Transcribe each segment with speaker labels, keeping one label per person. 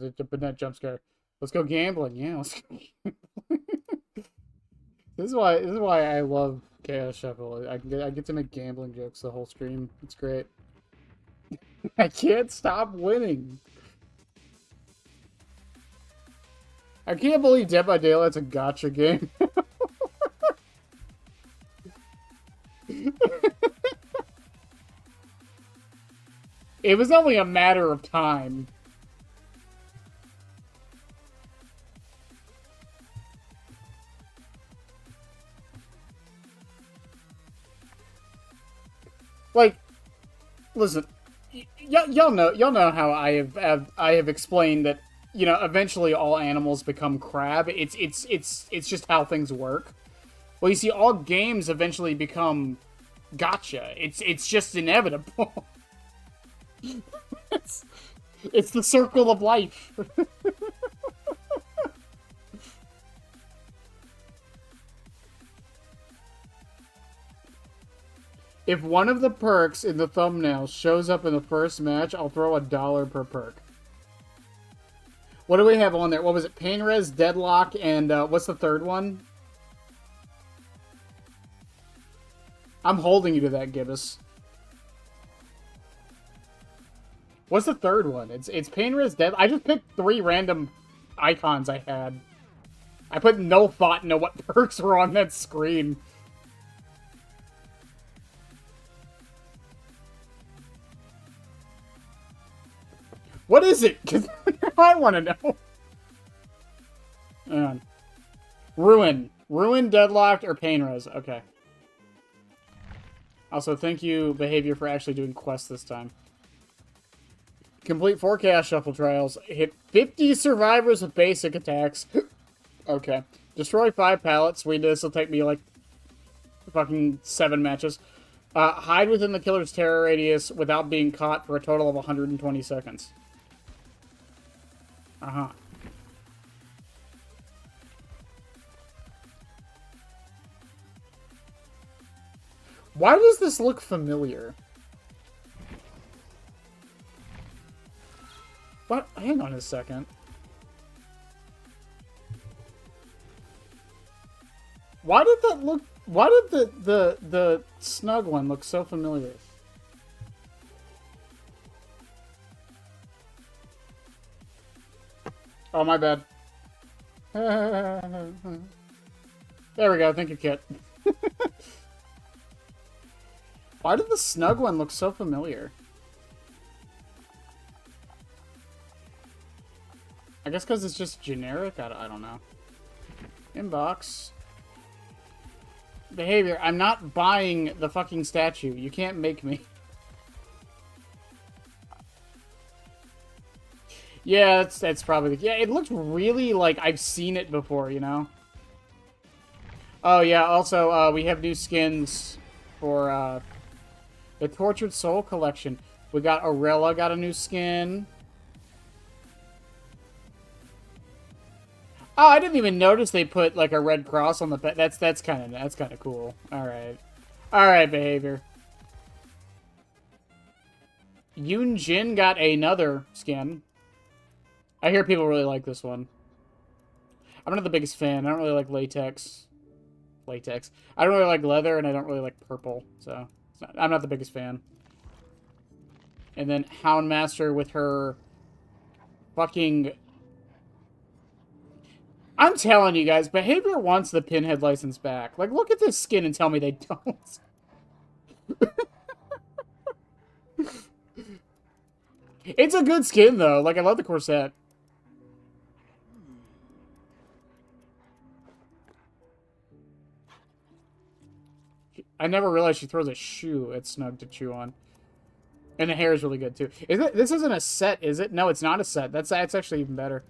Speaker 1: was a Banette jump scare. Let's go gambling. Yeah, let's go gambling. This is why I love Chaos Shuffle. I get to make gambling jokes the whole stream. It's great. I can't stop winning. I can't believe Dead by Daylight's a gacha game. It was only a matter of time. Like, listen, y'all know how I have explained that, you know, eventually all animals become crab. It's just how things work. Well, you see, all games eventually become gotcha. It's just inevitable. it's the circle of life. If one of the perks in the thumbnail shows up in the first match, I'll throw $1 per perk. What do we have on there? What was it? Pain Res, Deadlock, and what's the third one? I'm holding you to that, Gibbous. What's the third one? It's Pain Res, Dead. I just picked 3 random icons I had. I put no thought into what perks were on that screen. What is it? Because I want to know. Hang on. Ruin. Ruin, Deadlocked, or Pain Res. Okay. Also, thank you, Behavior, for actually doing quests this time. Complete 4 Chaos Shuffle trials. Hit 50 survivors with basic attacks. Okay. Destroy 5 pallets. This will take me, like, fucking 7 matches. Hide within the killer's terror radius without being caught for a total of 120 seconds. Uh-huh. Why does this look familiar? What? Hang on a second. Why did that look... Why did the snug one look so familiar? Oh, my bad. There we go. Thank you, Kit. Why did the snug one look so familiar? I guess because it's just generic? I don't know. Inbox. Behavior. I'm not buying the fucking statue. You can't make me. Yeah, that's probably the... Yeah, it looks really like I've seen it before, you know? Oh, yeah, also, we have new skins for, the Tortured Soul Collection. We got Aurella got a new skin. Oh, I didn't even notice they put, like, a red cross on the... That's kind of cool. Alright. Alright, Behavior. Yoon Jin got another skin. I hear people really like this one. I'm not the biggest fan. I don't really like latex. Latex. I don't really like leather, and I don't really like purple. So, I'm not the biggest fan. And then Houndmaster with her fucking... I'm telling you guys, Behavior wants the Pinhead license back. Like, look at this skin and tell me they don't. It's a good skin, though. Like, I love the corset. I never realized she throws a shoe at Snug to chew on. And the hair is really good, too. This isn't a set, is it? No, it's not a set. That's actually even better.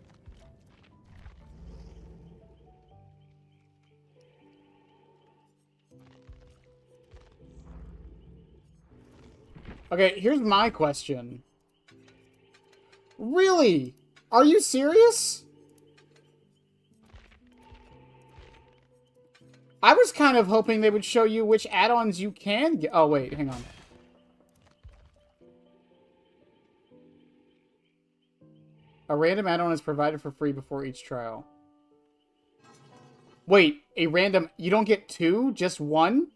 Speaker 1: Okay, here's my question. Really? Are you serious? I was kind of hoping they would show you which add-ons you can get. Oh, wait, hang on. A random add-on is provided for free before each trial. Wait, a random... You don't get two? Just one?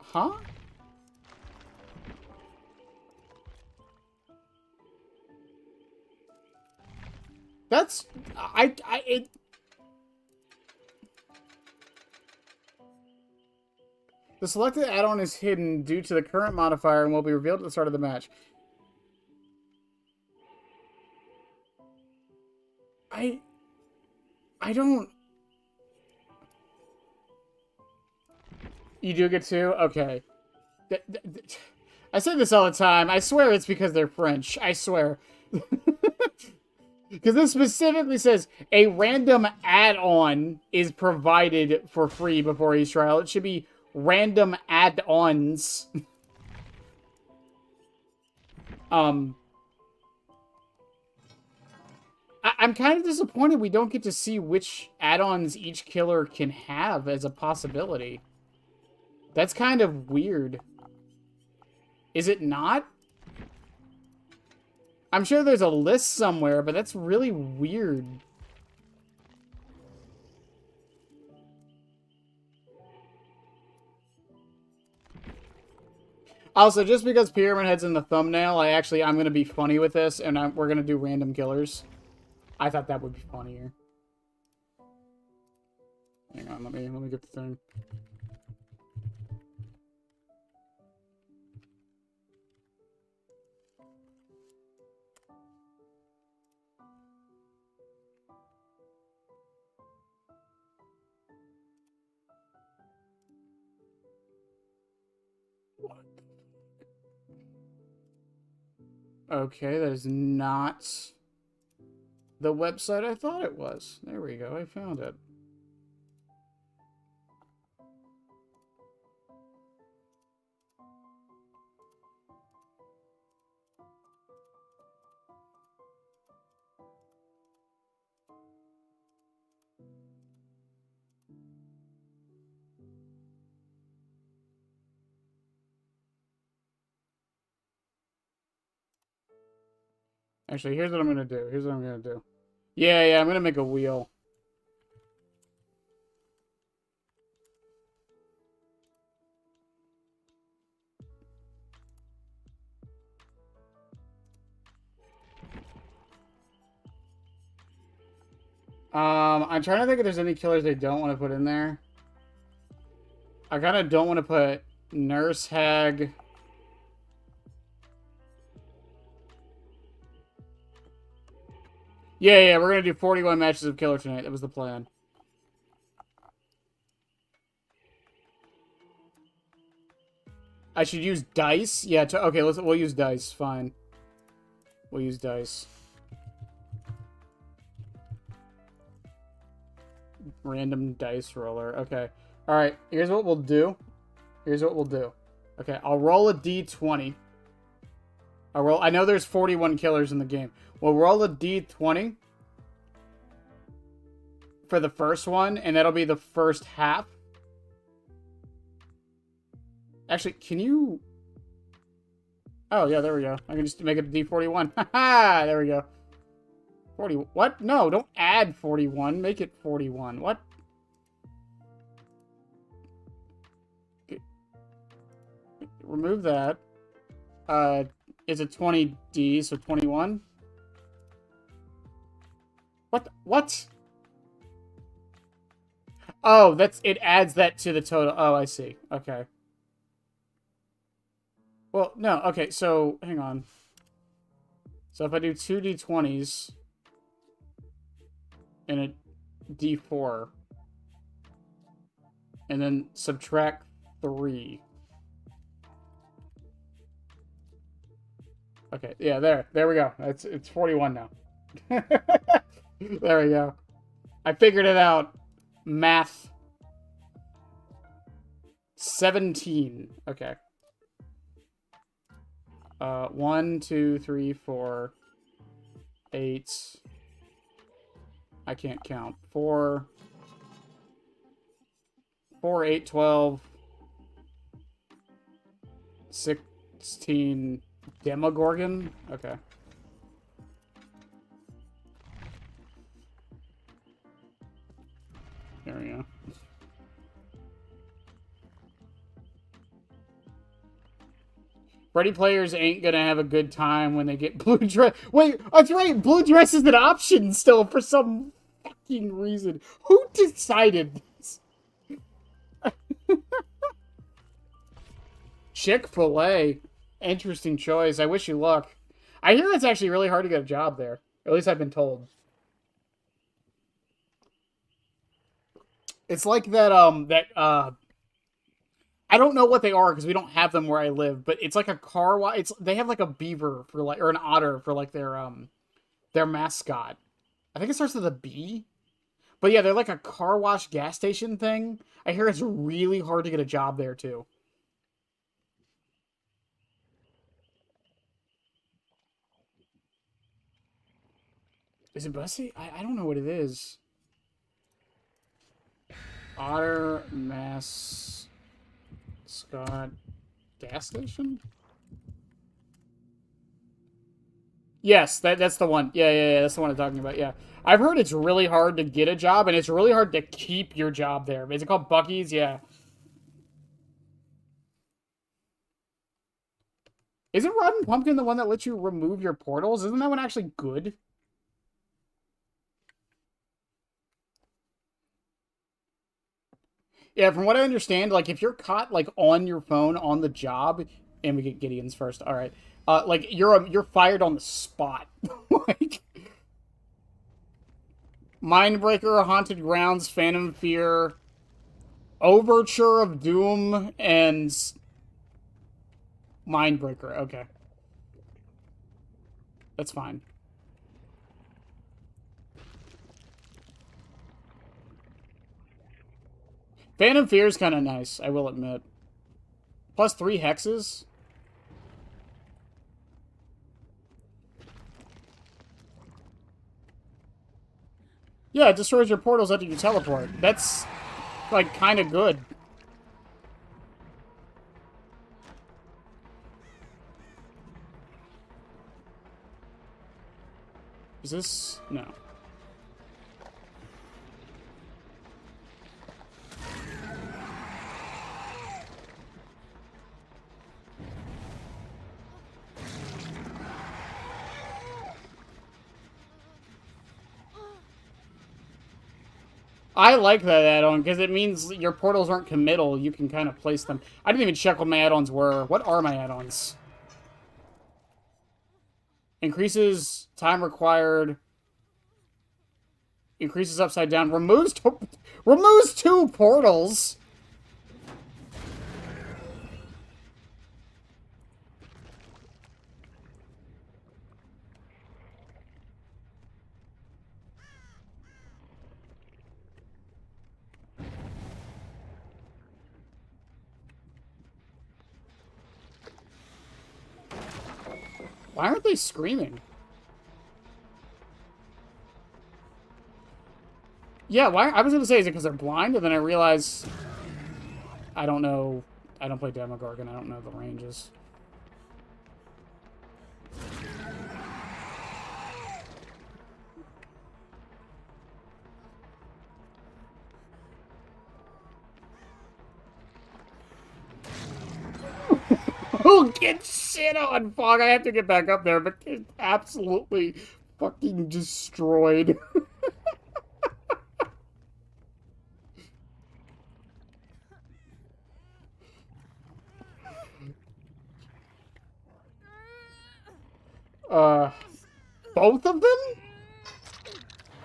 Speaker 1: Huh? That's... The selected add-on is hidden due to the current modifier and will be revealed at the start of the match. I don't... You do get two? Okay. I say this all the time. I swear it's because they're French. I swear. Because this specifically says a random add-on is provided for free before each trial. It should be random add-ons. I'm kind of disappointed we don't get to see which add-ons each killer can have as a possibility. That's kind of weird. Is it not? I'm sure there's a list somewhere, but that's really weird. Also, just because Pyramid Head's in the thumbnail, I'm going to be funny with this, and we're going to do random killers. I thought that would be funnier. Hang on, let me get the thing. Okay, that is not the website I thought it was. There we go, I found it. Actually, here's what I'm gonna do. Here's what I'm gonna do. Yeah, I'm gonna make a wheel. I'm trying to think if there's any killers they don't want to put in there. I kind of don't want to put Nurse Hag. Yeah, we're going to do 41 matches of Killer tonight. That was the plan. I should use dice? Yeah, okay, we'll use dice. Fine. We'll use dice. Random dice roller. Okay. Alright, here's what we'll do. Okay, I'll roll a d20. I know there's 41 killers in the game. We'll roll a d20 for the first one, and that'll be the first half. Actually, can you... Oh, yeah, there we go. I can just make it a d41. Haha, there we go. 40... What? No, don't add 41. Make it 41. What? Remove that. It's a 20D, so 21. What? Oh, it adds that to the total. Oh, I see. Okay. Well, no, okay, so, hang on. So if I do 2 D20s and a D4, and then subtract 3. Okay, yeah, there we go. It's 41 now. There we go. I figured it out. Math. 17. Okay. 1, 2, 3, 4, 8. I can't count. 4, 8, 12, 16 Demogorgon? Okay. There we go. Ready players ain't gonna have a good time when they get blue dress. Wait, that's right. Blue dress is an option still for some fucking reason. Who decided this? Chick-fil-A. Interesting choice. I wish you luck. I hear it's actually really hard to get a job there. At least I've been told. It's like that, I don't know what they are because we don't have them where I live, but it's like a car wash. They have like a beaver for like, or an otter for like their mascot. I think it starts with a B. But yeah, they're like a car wash gas station thing. I hear it's really hard to get a job there too. Is it Bussy? I don't know what it is. Otter mascot gas station? Yes, that's the one. Yeah, that's the one I'm talking about. Yeah. I've heard it's really hard to get a job, and it's really hard to keep your job there. Is it called Buc-ee's? Yeah. Isn't Rotten Pumpkin the one that lets you remove your portals? Isn't that one actually good? Yeah, from what I understand, like, if you're caught, like, on your phone on the job, and we get Gideon's first, all right. Like, you're fired on the spot. Like, Mindbreaker, Haunted Grounds, Phantom Fear, Overture of Doom, and Mindbreaker. Okay. That's fine. Phantom Fear is kind of nice, I will admit. Plus 3 hexes? Yeah, it destroys your portals after you teleport. That's, like, kind of good. Is this... No. I like that add-on, because it means your portals aren't committal. You can kind of place them. I didn't even check what my add-ons were. What are my add-ons? Increases time required. Increases upside down. Removes two portals. Why aren't they screaming? Yeah, why? I was going to say, is it because they're blind? And then I realized... I don't know. I don't play Demogorgon. I don't know the ranges. Who gets shit on, Fog? I have to get back up there, but it's absolutely fucking destroyed. Both of them?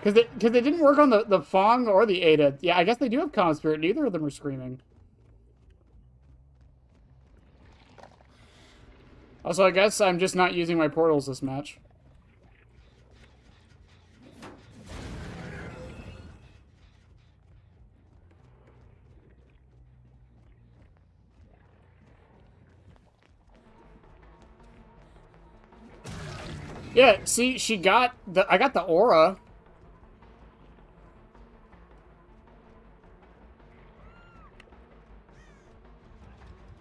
Speaker 1: Because they didn't work on the Fong or the Ada. Yeah, I guess they do have Calm Spirit. Neither of them are screaming. Also, I guess I'm just not using my portals this match. Yeah, see, I got the aura.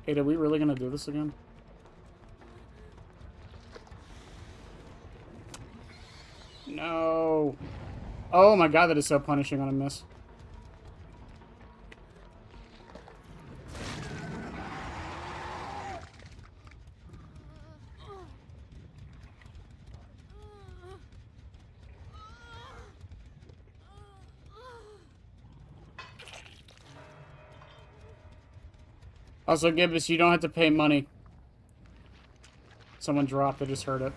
Speaker 1: Hey, are we really gonna do this again? No. Oh my god, that is so punishing on a miss. Also, Gibbous, you don't have to pay money. Someone dropped, I just heard it.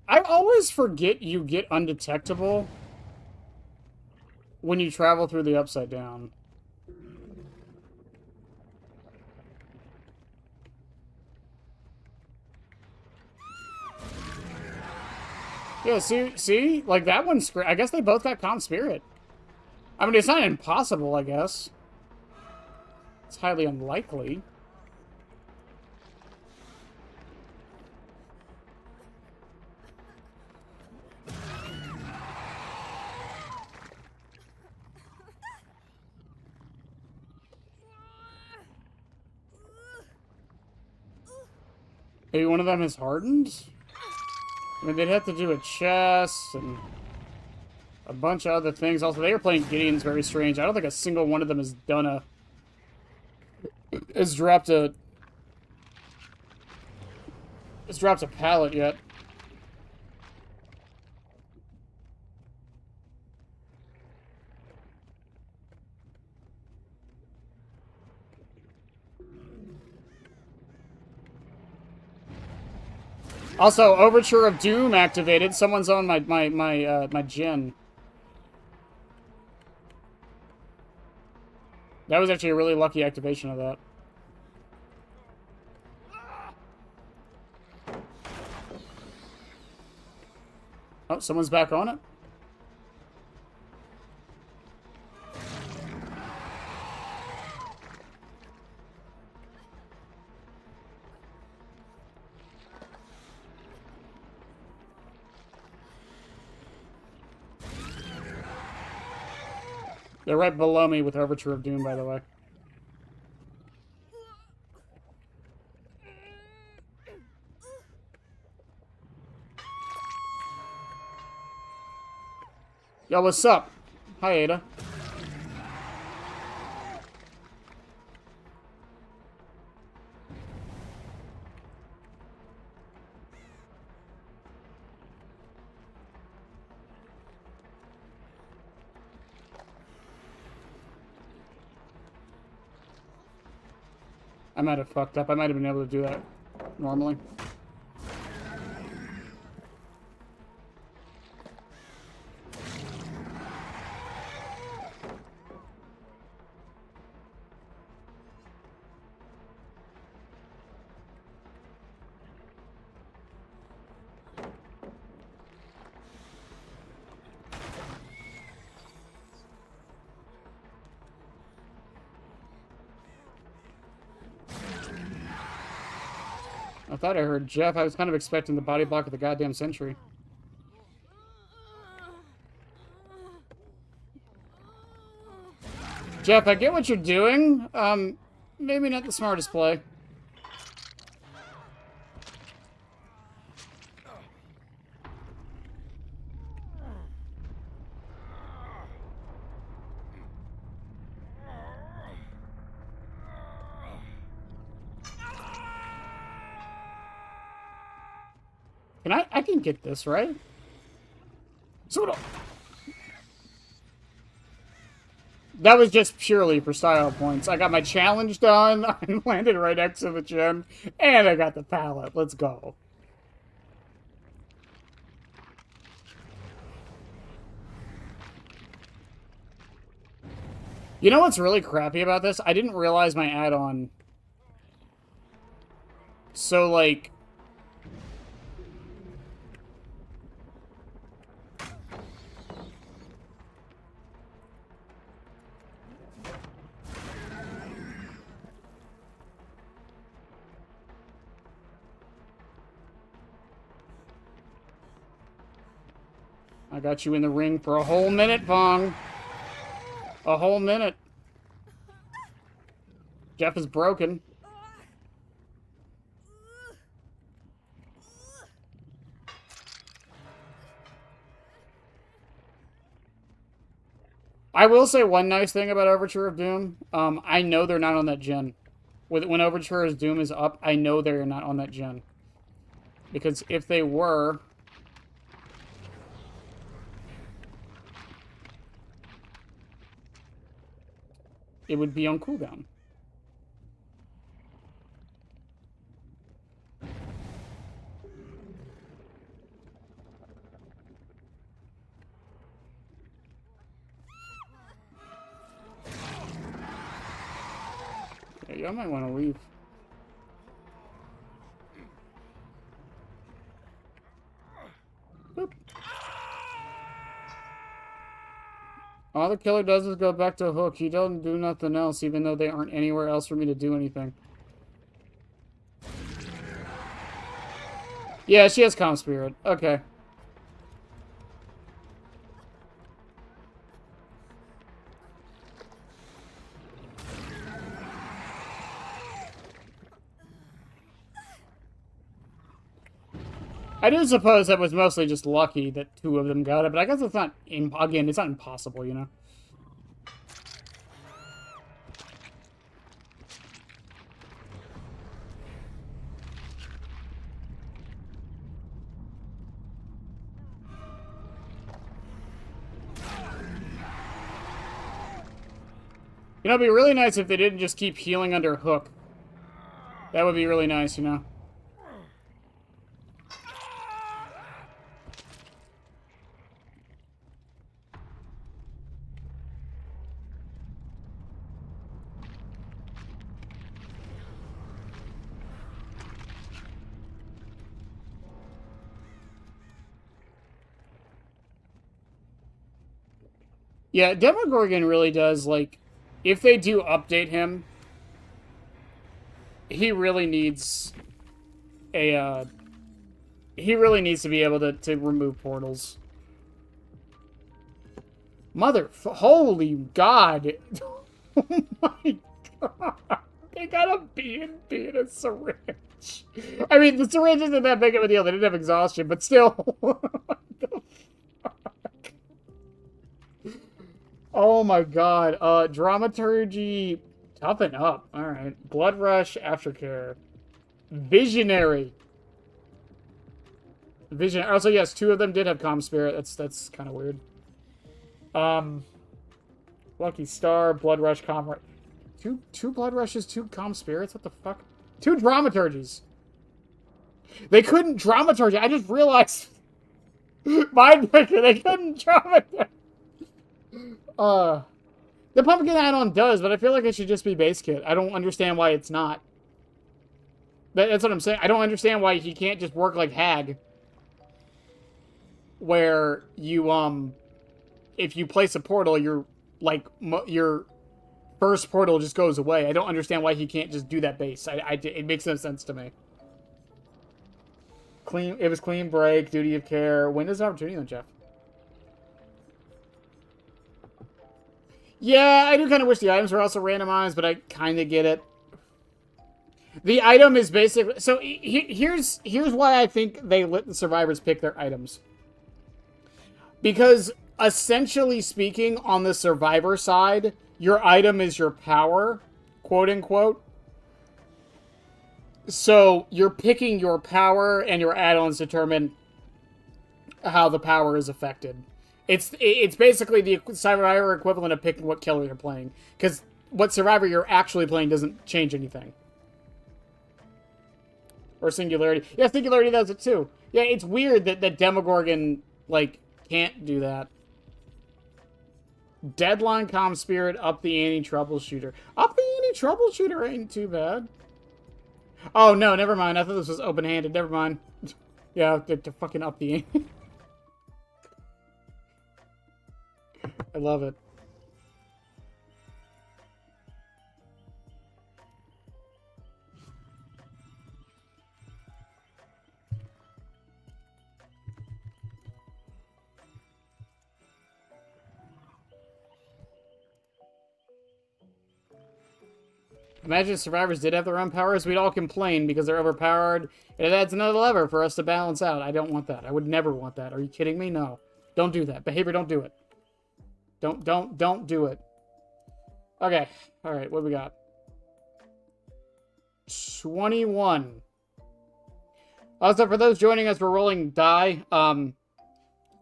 Speaker 1: I always forget you get undetectable when you travel through the Upside Down. Yeah, see? Like, that one's great. I guess they both got Calm Spirit. I mean, it's not impossible, I guess. It's highly unlikely. Maybe one of them is hardened? I mean, they'd have to do a chest and a bunch of other things. Also, they were playing Gideon's very strange. I don't think a single one of them has done a... has dropped a pallet yet. Also, Overture of Doom activated. Someone's on my gen. That was actually a really lucky activation of that. Oh, someone's back on it. They're right below me with Overture of Doom, by the way. Yo, what's up? Hi, Ada. I might have fucked up. I might have been able to do that normally. I thought I heard Jeff. I was kind of expecting the body block of the goddamn sentry. Jeff, I get what you're doing. Maybe not the smartest play. I can get this, right? So that was just purely for style points. I got my challenge done, I landed right next to the gym, and I got the pallet. Let's go. You know what's really crappy about this? I didn't realize my add-on. So, like... I got you in the ring for a whole minute, Pong. A whole minute. Jeff is broken. I will say one nice thing about Overture of Doom. I know they're not on that gen. When Overture of Doom is up, I know they're not on that gen. Because if they were... it would be on cooldown. Yeah, I might want to leave. Boop. All the killer does is go back to Hook. He doesn't do nothing else, even though they aren't anywhere else for me to do anything. Yeah, she has Calm Spirit. Okay. I do suppose that was mostly just lucky that two of them got it, but I guess it's not, again, it's not impossible, you know? You know, it'd be really nice if they didn't just keep healing under Hook. That would be really nice, you know? Yeah, Demogorgon really does, like, if they do update him, he really needs a, he really needs to be able to remove portals. Holy God. Oh my God. They got a B&B and a syringe. I mean, the syringe isn't that big of a deal. They didn't have exhaustion, but still. What the fuck? Oh my God. Dramaturgy. Toughen up. Alright. Blood Rush, Aftercare. Visionary. Also, yes, two of them did have Calm Spirit. That's kind of weird. Lucky Star, Blood Rush, Calm... Two Blood Rushes, two Calm Spirits? What the fuck? Two Dramaturgies. They couldn't Dramaturgy. I just realized. Mindbreaker, they couldn't Dramaturgy. The Pumpkin add-on does, but I feel like it should just be base kit. I don't understand why it's not. That's what I'm saying. I don't understand why he can't just work like Hag. Where you, if you place a portal, your first portal just goes away. I don't understand why he can't just do that base. It makes no sense to me. It was Clean Break, Duty of Care. When does Opportunity then, Jeff? Yeah, I do kind of wish the items were also randomized, but I kind of get it. The item is basically... So, here's why I think they let the survivors pick their items. Because, essentially speaking, on the survivor side, your item is your power, quote-unquote. So, you're picking your power, and your add-ons determine how the power is affected. It's basically the Survivor equivalent of picking what killer you're playing. Because what Survivor you're actually playing doesn't change anything. Or Singularity. Yeah, Singularity does it too. Yeah, it's weird that Demogorgon, like, can't do that. Deadline Calm Spirit, up the ante Troubleshooter. Up the ante Troubleshooter ain't too bad. Oh, no, never mind. I thought this was open-handed. Never mind. Yeah, to fucking up the ante. I love it. Imagine if survivors did have their own powers, we'd all complain because they're overpowered. It adds another lever for us to balance out. I don't want that. I would never want that. Are you kidding me? No. Don't do that. Behavior, don't do it. Don't do it. Okay. All right. What do we got? 21. Also, for those joining us, we're rolling die.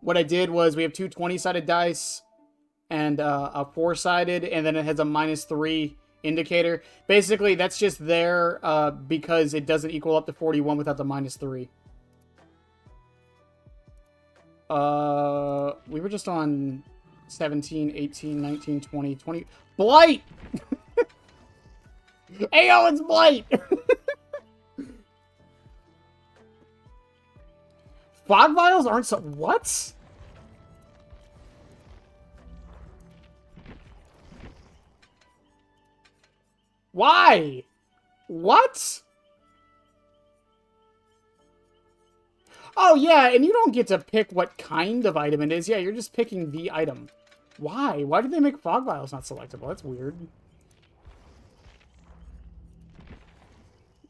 Speaker 1: What I did was we have two 20-sided dice and a 4-sided, and then it has a -3 indicator. Basically, that's just there because it doesn't equal up to 41 without the -3. We were just on 17, 18, 19, 20, 20. Blight! Ayo, it's Blight! Fog vials aren't so... What? Why? What? Oh, yeah, and you don't get to pick what kind of item it is. Yeah, you're just picking the item. Why? Why did they make fog vials not selectable? That's weird.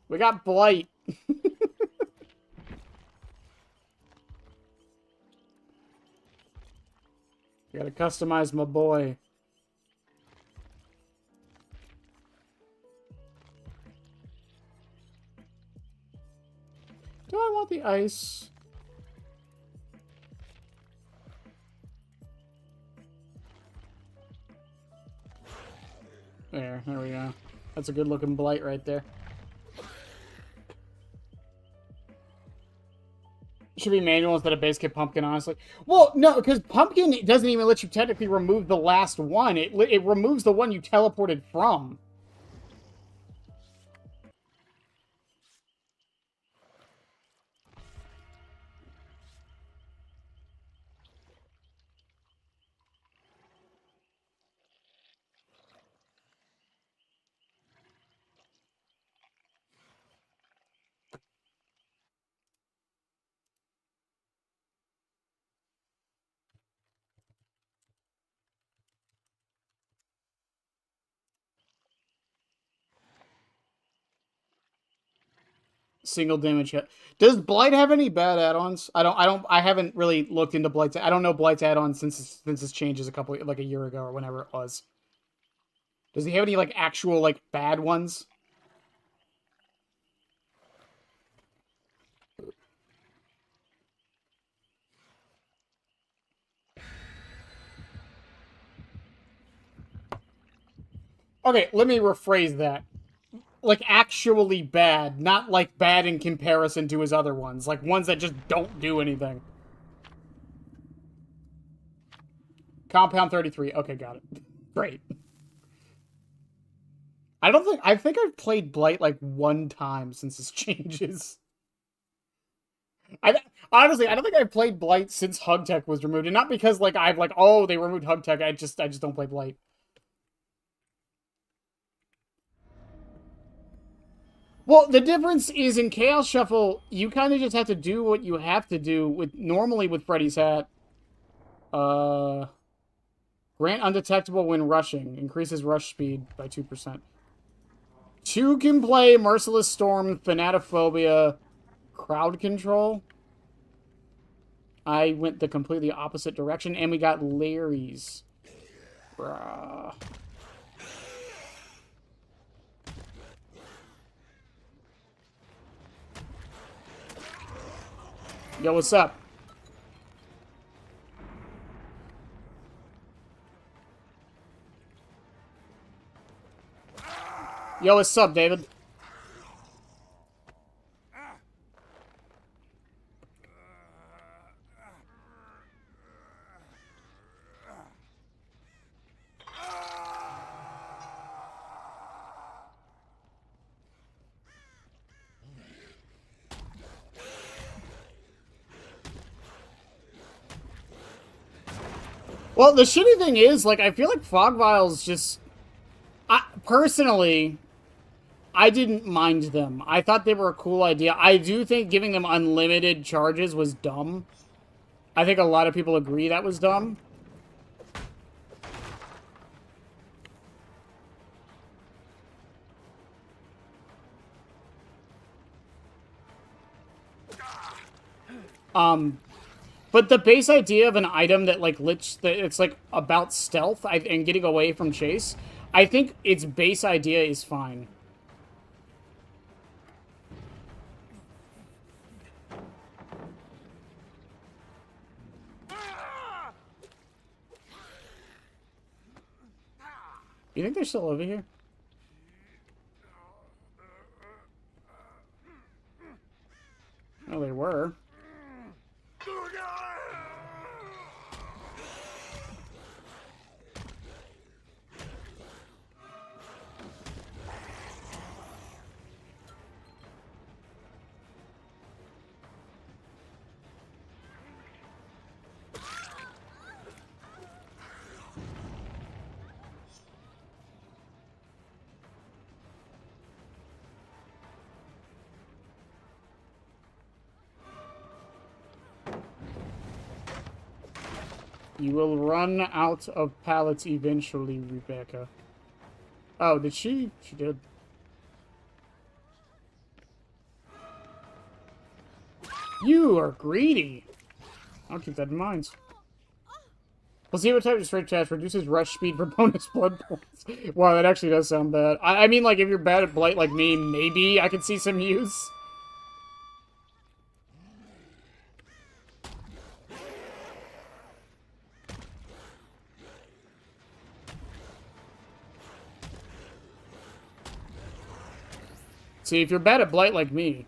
Speaker 1: We got Blight. Gotta customize my boy. Do I want the ice? There we go. That's a good looking Blight right there. Should be manual instead of base kit pumpkin, honestly. Well, no, because pumpkin doesn't even let you technically remove the last one. It removes the one you teleported from. Single damage hit. Does Blight have any bad add-ons? I haven't really looked into Blight's. I don't know Blight's add-ons since this changes a year ago or whenever it was. Does he have any like actual like bad ones? Okay, let me rephrase that. Like, actually bad, not like bad in comparison to his other ones. Like, ones that just don't do anything. Compound 33. Okay, got it. Great. I think I've played Blight like one time since this changes. Honestly, I don't think I've played Blight since Hugtech was removed. And not because, like, I've like, oh, they removed Hugtech. I just don't play Blight. Well, the difference is in Chaos Shuffle, you kind of just have to do what you have to do with normally with Freddy's Hat. Grant undetectable when rushing. Increases rush speed by 2%. 2 can play Merciless Storm, Thanatophobia, Crowd Control. I went the completely opposite direction, and we got Larry's. Bruh. Yo, what's up? Yo, what's up, David? Well, the shitty thing is, like, I feel like Fog Vials just... personally, I didn't mind them. I thought they were a cool idea. I do think giving them unlimited charges was dumb. I think a lot of people agree that was dumb. But the base idea of an item that like that it's like about stealth and getting away from chase, I think its base idea is fine. You think they're still over here? Oh, they were. You will run out of pallets eventually, Rebecca. Oh, did she? She did. You are greedy. I'll keep that in mind. Placebo type of straight charge reduces rush speed for bonus blood points. Wow, that actually does sound bad. I mean, like, if you're bad at Blight like me, maybe I could see some use. See, if you're bad at Blight like me...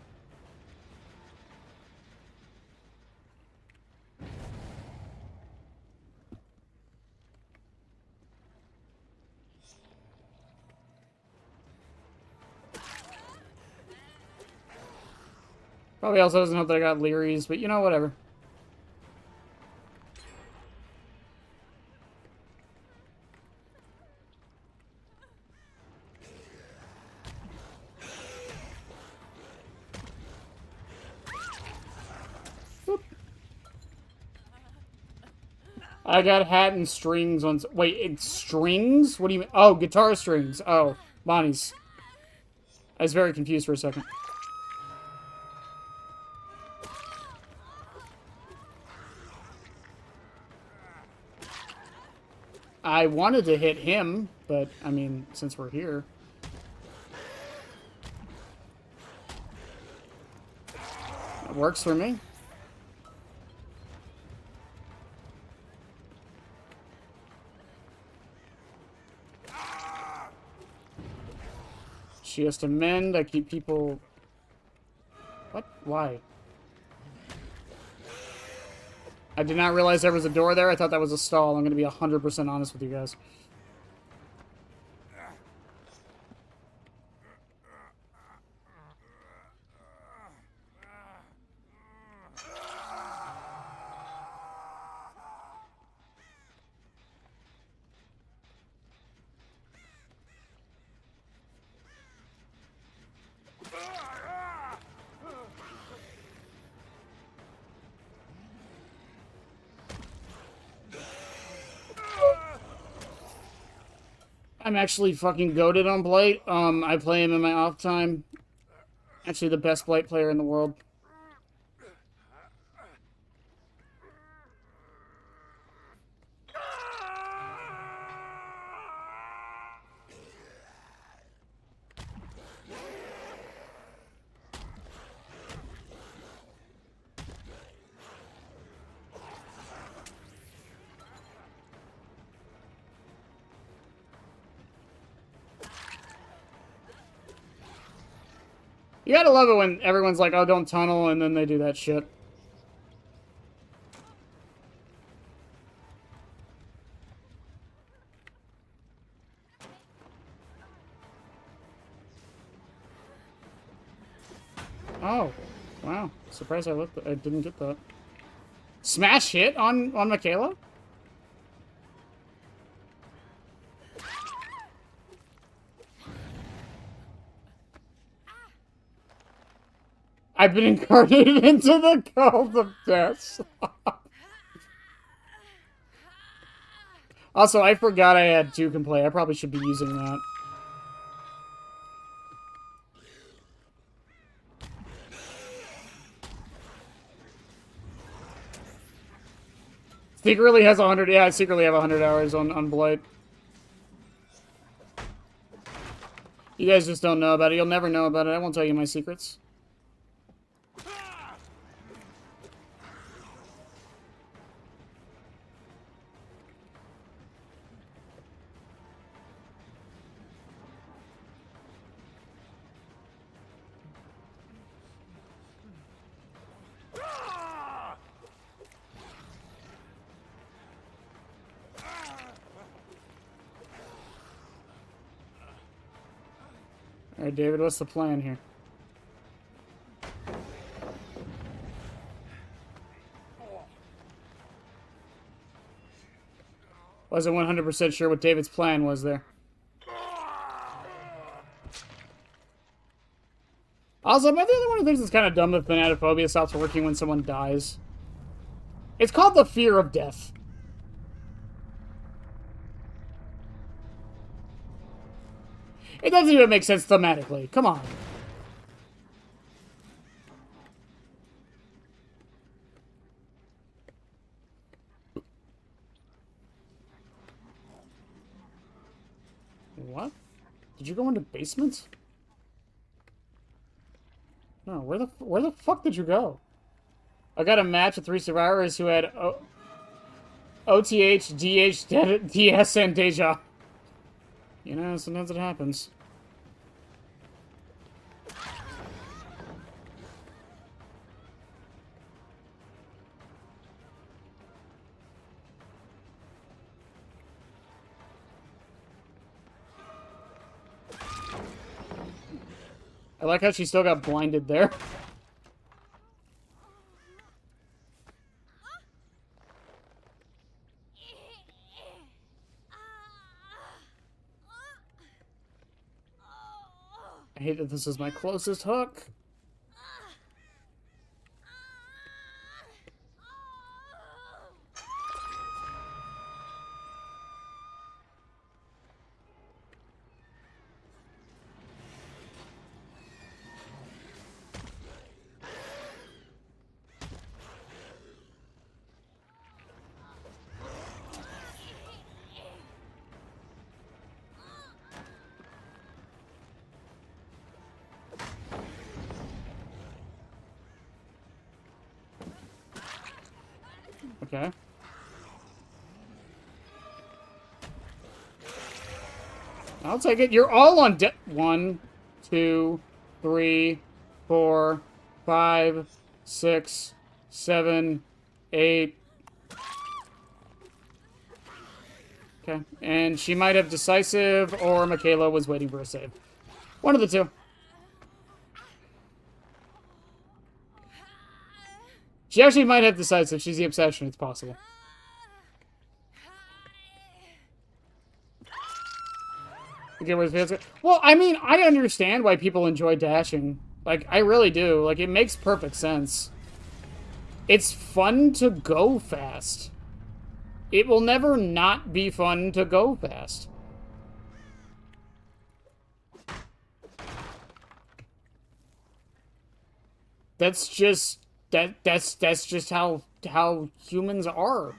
Speaker 1: Probably also doesn't help that I got Leeries, but you know, whatever. I got hat and strings on... Wait, it's strings? What do you mean? Oh, guitar strings. Oh, Bonnie's. I was very confused for a second. I wanted to hit him, but, I mean, since we're here... It works for me. She has to mend. I keep people... What? Why? I did not realize there was a door there. I thought that was a stall. I'm going to be 100% honest with you guys. I'm actually fucking goated on Blight. I play him in my off time. Actually, the best Blight player in the world. You gotta love it when everyone's like, oh, don't tunnel, and then they do that shit. Oh, wow. Surprised I didn't get that. Smash hit on Mikaela? I've been incarnated into the cult of death. Also, I forgot I had Duke and play. I probably should be using that. Secretly has 100. Yeah, I secretly have 100 hours on Blight. You guys just don't know about it. You'll never know about it. I won't tell you my secrets. Alright, David, what's the plan here? Wasn't 100% sure what David's plan was there. Also, I think one of the things that's kind of dumb with Thanatophobia stops working when someone dies. It's called the fear of death. It doesn't even make sense thematically. Come on. What? Did you go into basements? No, where the fuck did you go? I got a match with 3 survivors who had OTH, DH, DS, and Deja. You know, sometimes it happens. I like how she still got blinded there. I hate that this is my closest hook. Okay. I'll take it. You're all on deck. 1, 2, 3, 4, 5, 6, 7, 8. Okay. And she might have decisive, or Michaela was waiting for a save. One of the two. She actually might have decisive. She's the obsession. It's possible. Okay, where's the well, I mean, I understand why people enjoy dashing. Like, I really do. Like, it makes perfect sense. It's fun to go fast. It will never not be fun to go fast. That's just that's just how humans are.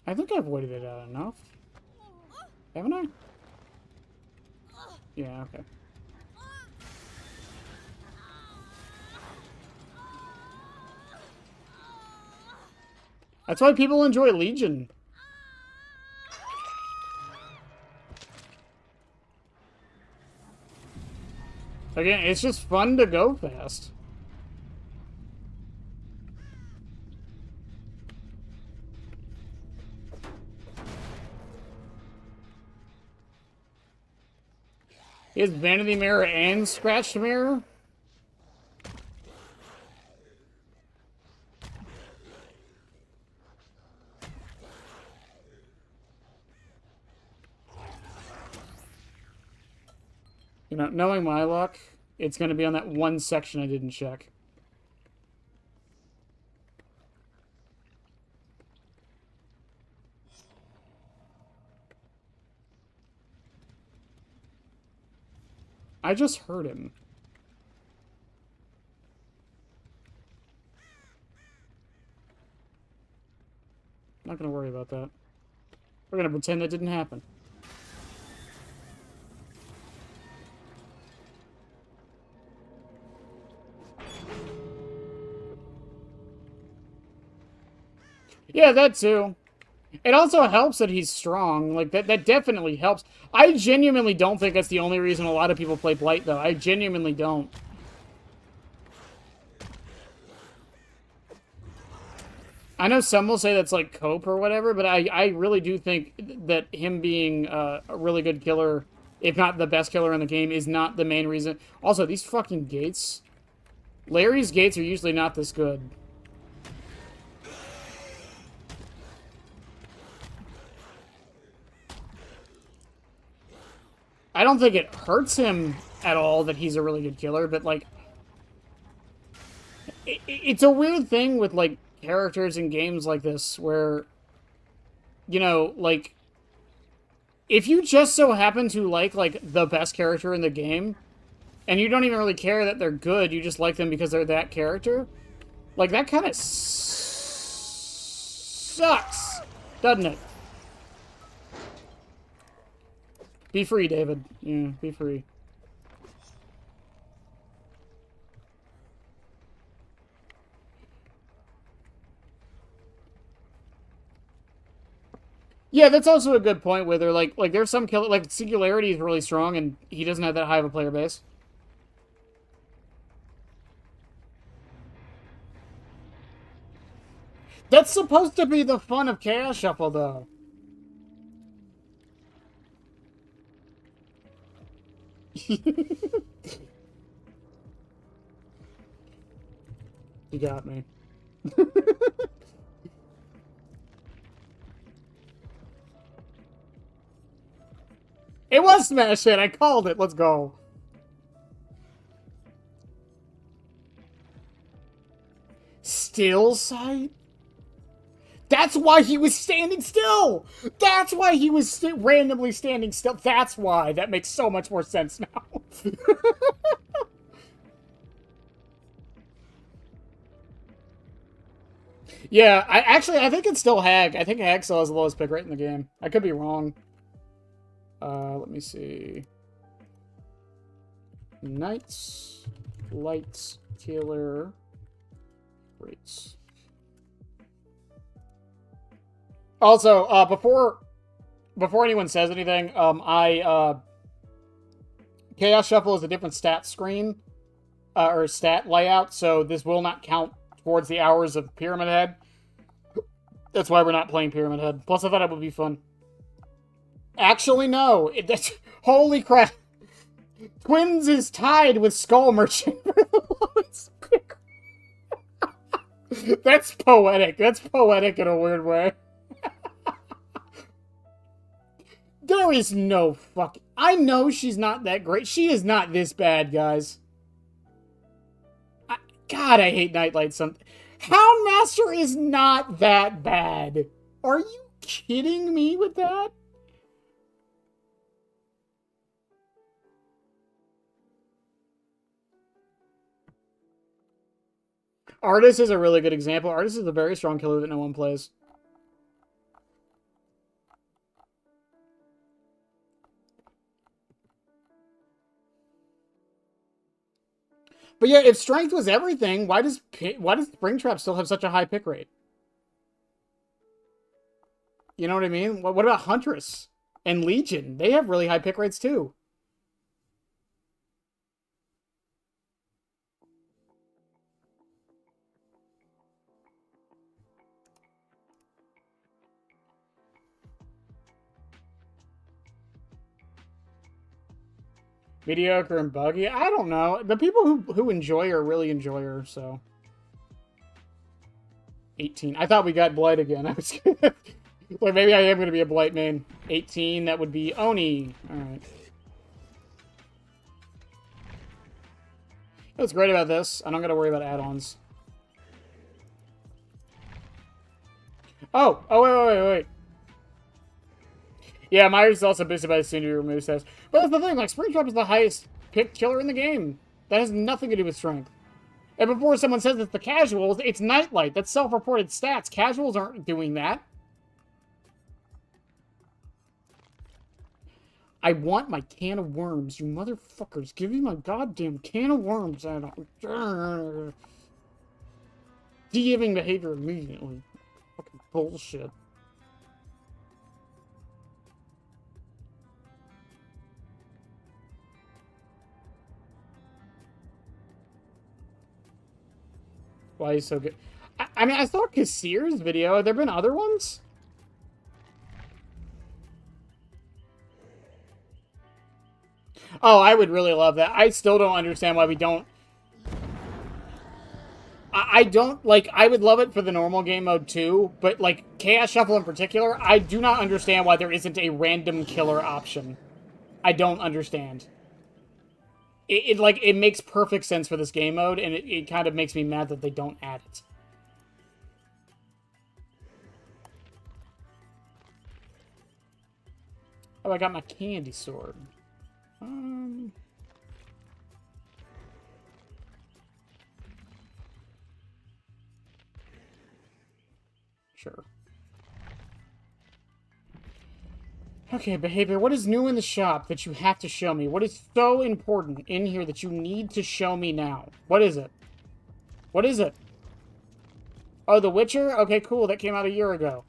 Speaker 1: I think I've waited it out enough. Haven't I? Yeah, okay. That's why people enjoy Legion. Again, it's just fun to go fast. He has Vanity Mirror and Scratched Mirror? You know, knowing my luck, it's going to be on that one section I didn't check. I just heard him. I'm not gonna worry about that. We're gonna pretend that didn't happen. Yeah, that too. It also helps that he's strong. Like, that definitely helps. I genuinely don't think that's the only reason a lot of people play Blight, though. I genuinely don't. I know some will say that's, like, cope or whatever, but I really do think that him being a really good killer, if not the best killer in the game, is not the main reason. Also, these fucking gates. Larry's gates are usually not this good. I don't think it hurts him at all that he's a really good killer, but, like, it's a weird thing with, like, characters in games like this where, you know, like, if you just so happen to like, the best character in the game, and you don't even really care that they're good, you just like them because they're that character, like, that kind of sucks, doesn't it? Be free, David. Yeah, be free. Yeah, that's also a good point where they're like there's some killer, like, Singularity is really strong and he doesn't have that high of a player base. That's supposed to be the fun of Chaos Shuffle, though. You got me. It was Smash Hit. I called it. Let's go. Still sight? That's why he was standing still. That's why he was randomly standing still. That's why. That makes so much more sense now. Yeah, I think it's still Hag. I think Hag still has the lowest pick rate in the game. I could be wrong. Let me see. Knights, lights, killer rates. Also, before anyone says anything, Chaos Shuffle is a different stat screen, or stat layout, so this will not count towards the hours of Pyramid Head. That's why we're not playing Pyramid Head. Plus, I thought it would be fun. Actually, no. Holy crap. Twins is tied with Skull Merchant for the lowest pick. That's poetic. That's poetic in a weird way. There is no fucking... I know she's not that great. She is not this bad, guys. God, I hate Nightlight something. Houndmaster is not that bad. Are you kidding me with that? Artist is a really good example. Artist is a very strong killer that no one plays. But yeah, if strength was everything, why does Springtrap still have such a high pick rate? You know what I mean? What about Huntress and Legion? They have really high pick rates too. Mediocre and buggy? I don't know. The people who enjoy her really enjoy her, so. 18. I thought we got Blight again. I was like, maybe I am going to be a Blight main. 18, that would be Oni. Alright. What's great about this, I don't got to worry about add-ons. Oh, wait. Yeah, Myers is also boosted by the senior remove stats. But that's the thing, like, Springtrap is the highest picked killer in the game. That has nothing to do with strength. And before someone says it's the casuals, it's Nightlight. That's self-reported stats. Casuals aren't doing that. I want my can of worms, you motherfuckers. Give me my goddamn can of worms. De-giving behavior immediately. Fucking bullshit. Why he's so good. I mean, I saw Kassir's video. Have there been other ones? Oh, I would really love that. I still don't understand why we don't... I don't, like, I would love it for the normal game mode too, but, like, Chaos Shuffle in particular, I do not understand why there isn't a random killer option. I don't understand. It makes perfect sense for this game mode, and it kind of makes me mad that they don't add it. Oh, I got my candy sword. Sure. Okay, behavior. What is new in the shop that you have to show me? What is so important in here that you need to show me now? What is it? What is it? Oh, The Witcher? Okay, cool. That came out a year ago.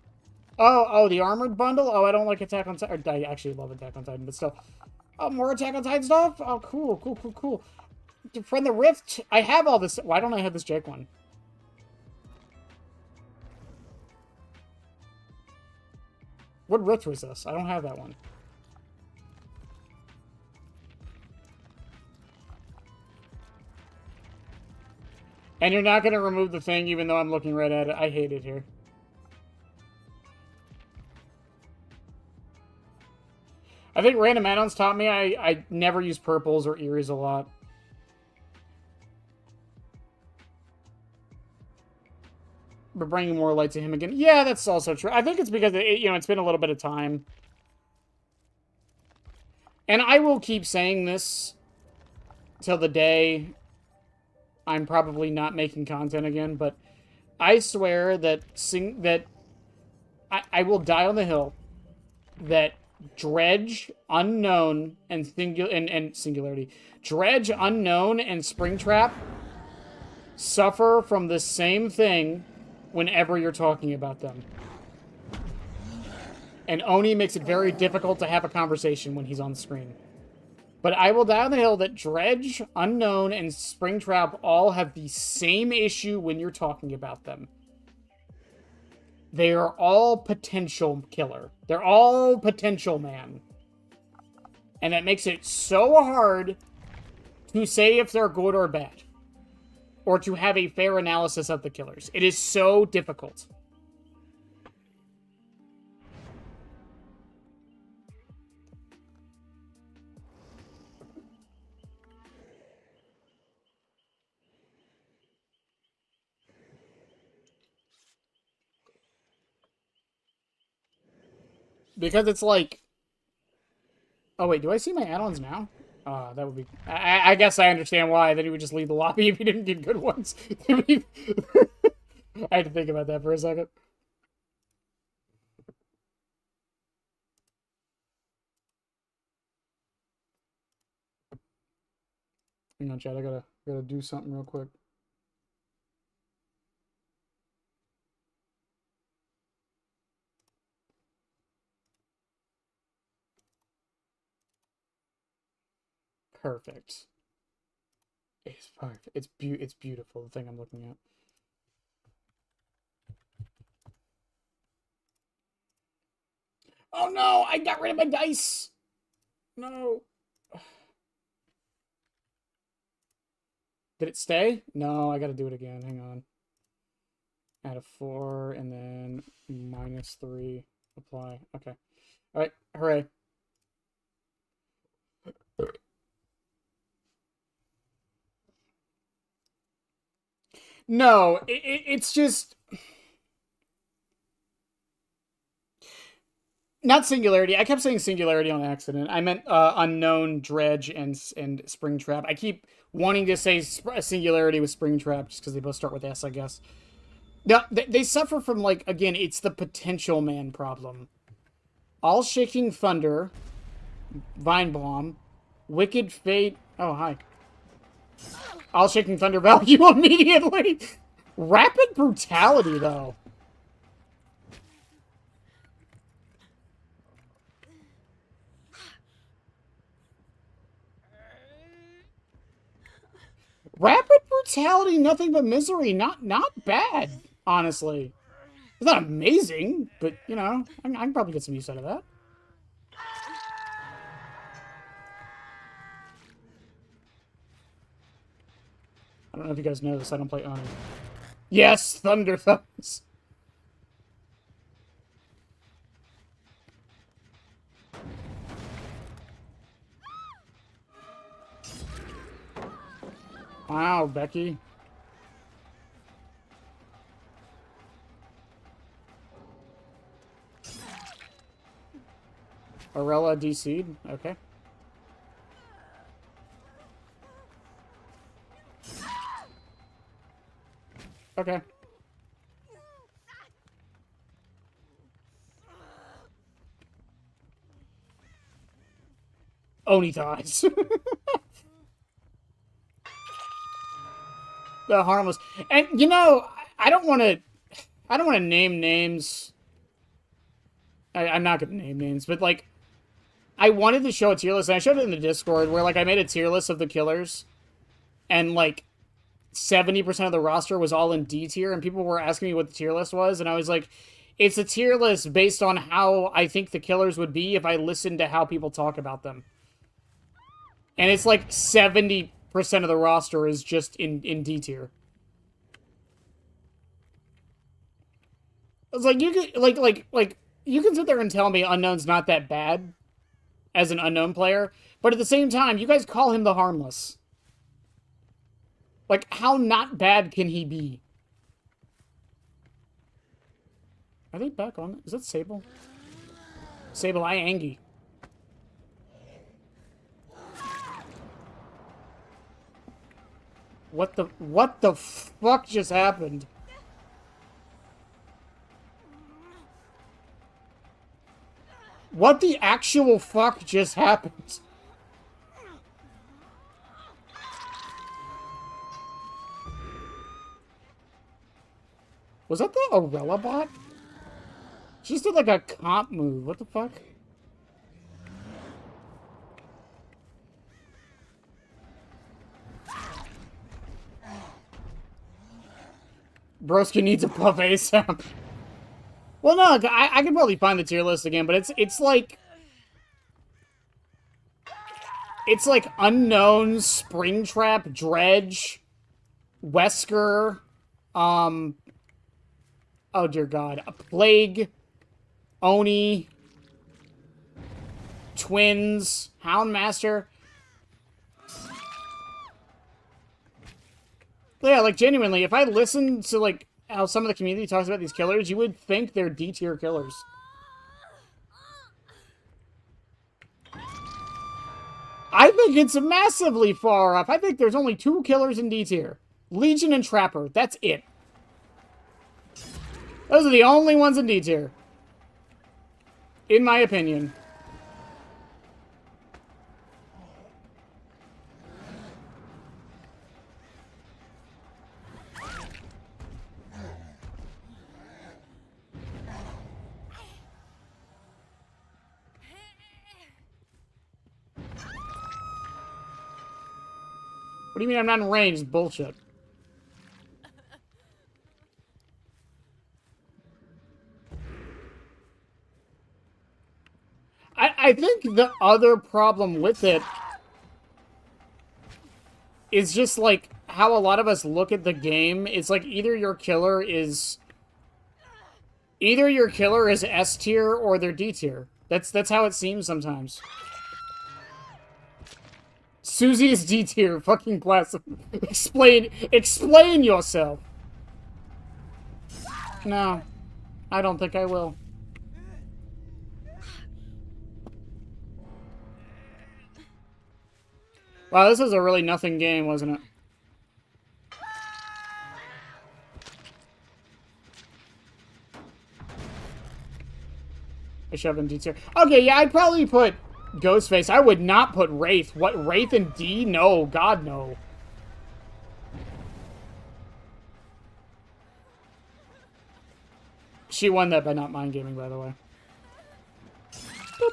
Speaker 1: Oh, the Armored Bundle? Oh, I don't like Attack on Titan. I actually love Attack on Titan, but still. Oh, more Attack on Titan stuff? Oh, cool. From the Rift, I have all this. Why don't I have this Jake one? What Rift was this? I don't have that one. And you're not going to remove the thing even though I'm looking right at it. I hate it here. I think random add-ons taught me I never use purples or Eries a lot. But bringing more light to him again. Yeah, that's also true. I think it's because, it's been a little bit of time. And I will keep saying this till the day I'm probably not making content again, but I swear that I will die on the hill that Dredge, Unknown, and Singularity. Dredge, Unknown, and Springtrap suffer from the same thing whenever you're talking about them. And Oni makes it very difficult to have a conversation when he's on screen. But I will die on the hill that Dredge, Unknown, and Springtrap all have the same issue when you're talking about them. They are all potential killer. They're all potential man. And that makes it so hard to say if they're good or bad. Or to have a fair analysis of the killers. It is so difficult. Because it's like... Oh, wait, do I see my add-ons now? That would be... I guess I understand why. Then he would just leave the lobby if he didn't get good ones. I had to think about that for a second. Hang on, Chad. I gotta do something real quick. Perfect. It's perfect. It's beautiful, the thing I'm looking at. Oh no, I got rid of my dice. No. Did it stay? No, I gotta do it again. Hang on. Add a 4 and then -3. Apply. Okay. All right. Hooray. No, it's just... Not Singularity. I kept saying Singularity on accident. I meant Unknown, Dredge, and Springtrap. I keep wanting to say Singularity with Springtrap just because they both start with S, I guess. Now, they suffer from, like, again, it's the Potential Man problem. All Shaking Thunder, Vine Bomb, Wicked Fate... Oh, hi. All Shaking Thunder value immediately. Rapid Brutality, though. Rapid Brutality, Nothing But Misery. Not bad, honestly. It's not amazing, but, you know, I can probably get some use out of that. I don't know if you guys know this. I don't play Oni. Yes, Thunder Thumbs. Wow, Becky. Arella DC'd. Okay. Okay. Oni dies. The harmless. And, you know, I don't want to name names. I'm not going to name names, but, like, I wanted to show a tier list, and I showed it in the Discord, where, like, I made a tier list of the killers, and, like, 70% of the roster was all in D tier, and people were asking me what the tier list was, and I was like, it's a tier list based on how I think the killers would be if I listened to how people talk about them. And it's like 70% of the roster is just in D tier. It's like, you can, like, you can sit there and tell me Unknown's not that bad as an Unknown player, but at the same time, you guys call him the Harmless. Like, how not bad can he be? Are they back on? Is that Sable? Sable, I Angie. What the fuck just happened? What the actual fuck just happened? Was that the Arella bot? She just did like a comp move. What the fuck? Broski needs a buff ASAP. Well, no, I can probably find the tier list again, but it's like Unknown, Springtrap, Dredge, Wesker, oh dear God, a Plague, Oni, Twins, Houndmaster. Yeah, like, genuinely, if I listened to, like, how some of the community talks about these killers, you would think they're D-tier killers. I think it's massively far off. I think there's only 2 killers in D-tier. Legion and Trapper. That's it. Those are the only ones in D-tier. In my opinion. What do you mean I'm not in range? Bullshit. I think the other problem with it is just, like, how a lot of us look at the game. It's like either your killer is S tier or they're D tier. That's how it seems sometimes. Susie is D tier. Fucking classic. Explain yourself. No, I don't think I will. Wow, this was a really nothing game, wasn't it? I shove in D tier. Okay, yeah, I'd probably put Ghostface. I would not put Wraith. What, Wraith and D? No, God, no. She won that by not mind gaming, by the way. Boop.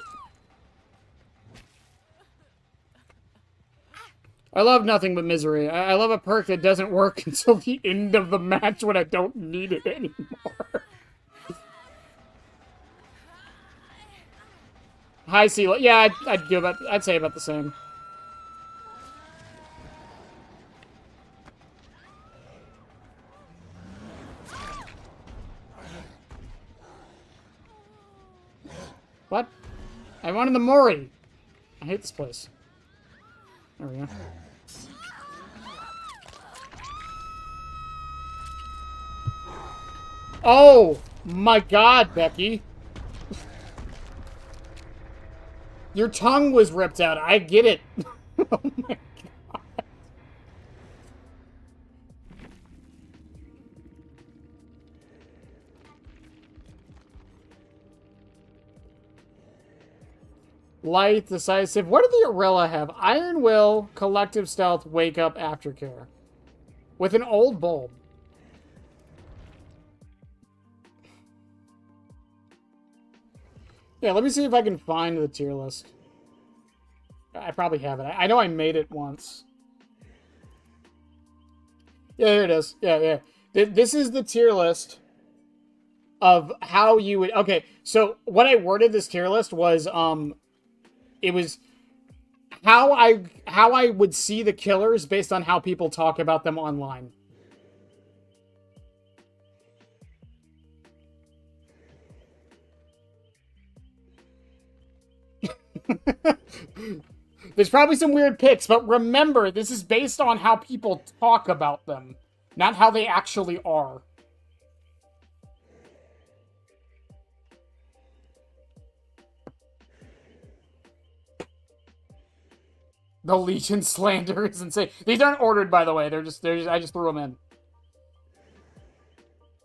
Speaker 1: I love nothing but misery. I love a perk that doesn't work until the end of the match when I don't need it anymore. High C. Yeah, I'd say about the same. What? I wanted the Mori. I hate this place. There we go. Oh my God, Becky. Your tongue was ripped out. I get it. Oh my God. Light, decisive. What did the Orilla have? Iron Will, collective stealth, wake up, aftercare. With an old bulb. Yeah, let me see if I can find the tier list. I probably have it. I know I made it once. Yeah, here it is. Yeah. This is the tier list of how you would... Okay, so what I worded this tier list was, it was how I would see the killers based on how people talk about them online. There's probably some weird picks, but remember, this is based on how people talk about them, not how they actually are. The Legion slander is insane. These aren't ordered, by the way. They're just I just threw them in.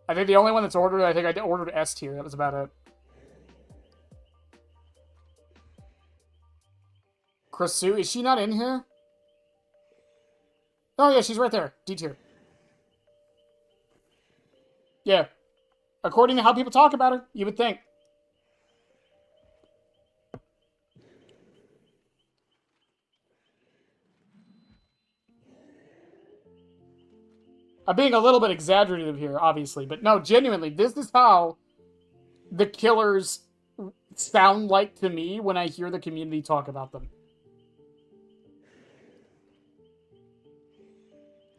Speaker 1: I think the only one that's ordered, I think I ordered S tier. That was about it. Krasu, is she not in here? Oh yeah, she's right there. D tier. Yeah. According to how people talk about her, you would think. I'm being a little bit exaggerative here, obviously, but no, genuinely, this is how the killers sound like to me when I hear the community talk about them.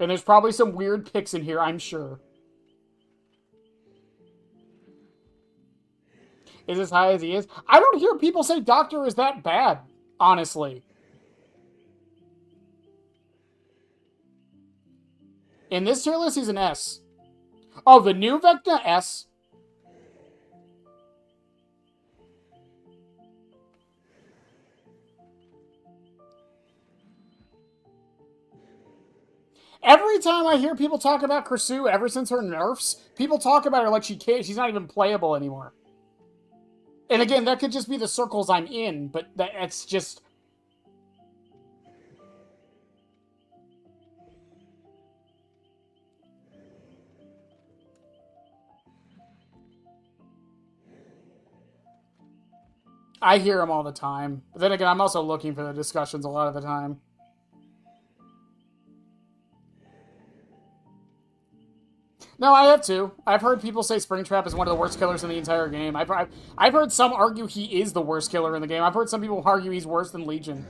Speaker 1: And there's probably some weird picks in here, I'm sure. Is as high as he is? I don't hear people say Doctor is that bad, honestly. In this tier list, he's an S. Oh, the new Vecna, S. Every time I hear people talk about Krasu, ever since her nerfs, people talk about her like she can't. She's not even playable anymore. And again, that could just be the circles I'm in, but that's just... I hear them all the time. But then again, I'm also looking for the discussions a lot of the time. No, I have too. I've heard people say Springtrap is one of the worst killers in the entire game. I've heard some argue he is the worst killer in the game. I've heard some people argue he's worse than Legion.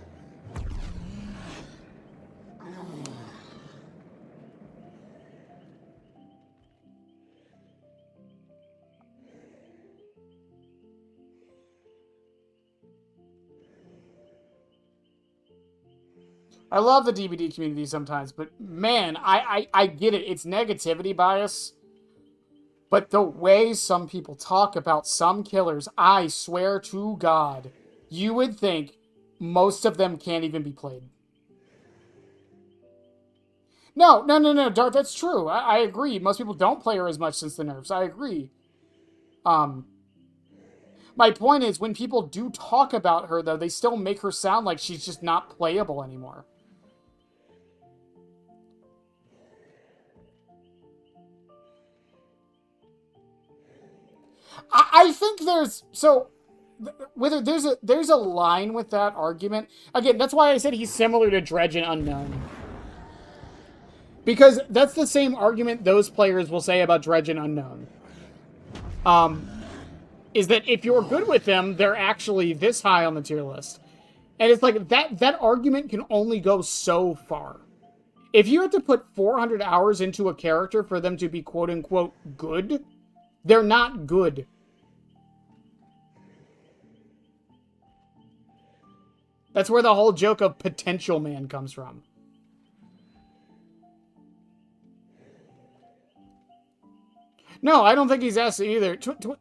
Speaker 1: I love the DBD community sometimes, but man, I get it. It's negativity bias. But the way some people talk about some killers, I swear to God, you would think most of them can't even be played. No, Darth, that's true. I agree. Most people don't play her as much since the nerfs. I agree. Um, my point is, when people do talk about her, though, they still make her sound like she's just not playable anymore. I think there's whether there's a line with that argument. Again, that's why I said he's similar to Dredge and Unknown. Because that's the same argument those players will say about Dredge and Unknown. Is that if you're good with them, they're actually this high on the tier list. And it's like, that argument can only go so far. If you had to put 400 hours into a character for them to be quote-unquote good, they're not good. That's where the whole joke of potential man comes from. No, I don't think he's asked either.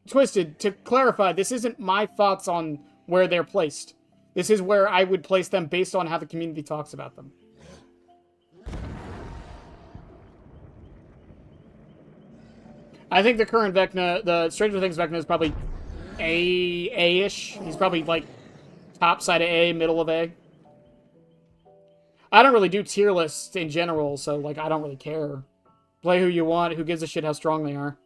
Speaker 1: Twisted, to clarify, this isn't my thoughts on where they're placed. This is where I would place them based on how the community talks about them. I think the current Vecna, the Stranger Things Vecna is probably A-ish. He's probably, like, top side of A, middle of A. I don't really do tier lists in general, so, like, I don't really care. Play who you want. Who gives a shit how strong they are?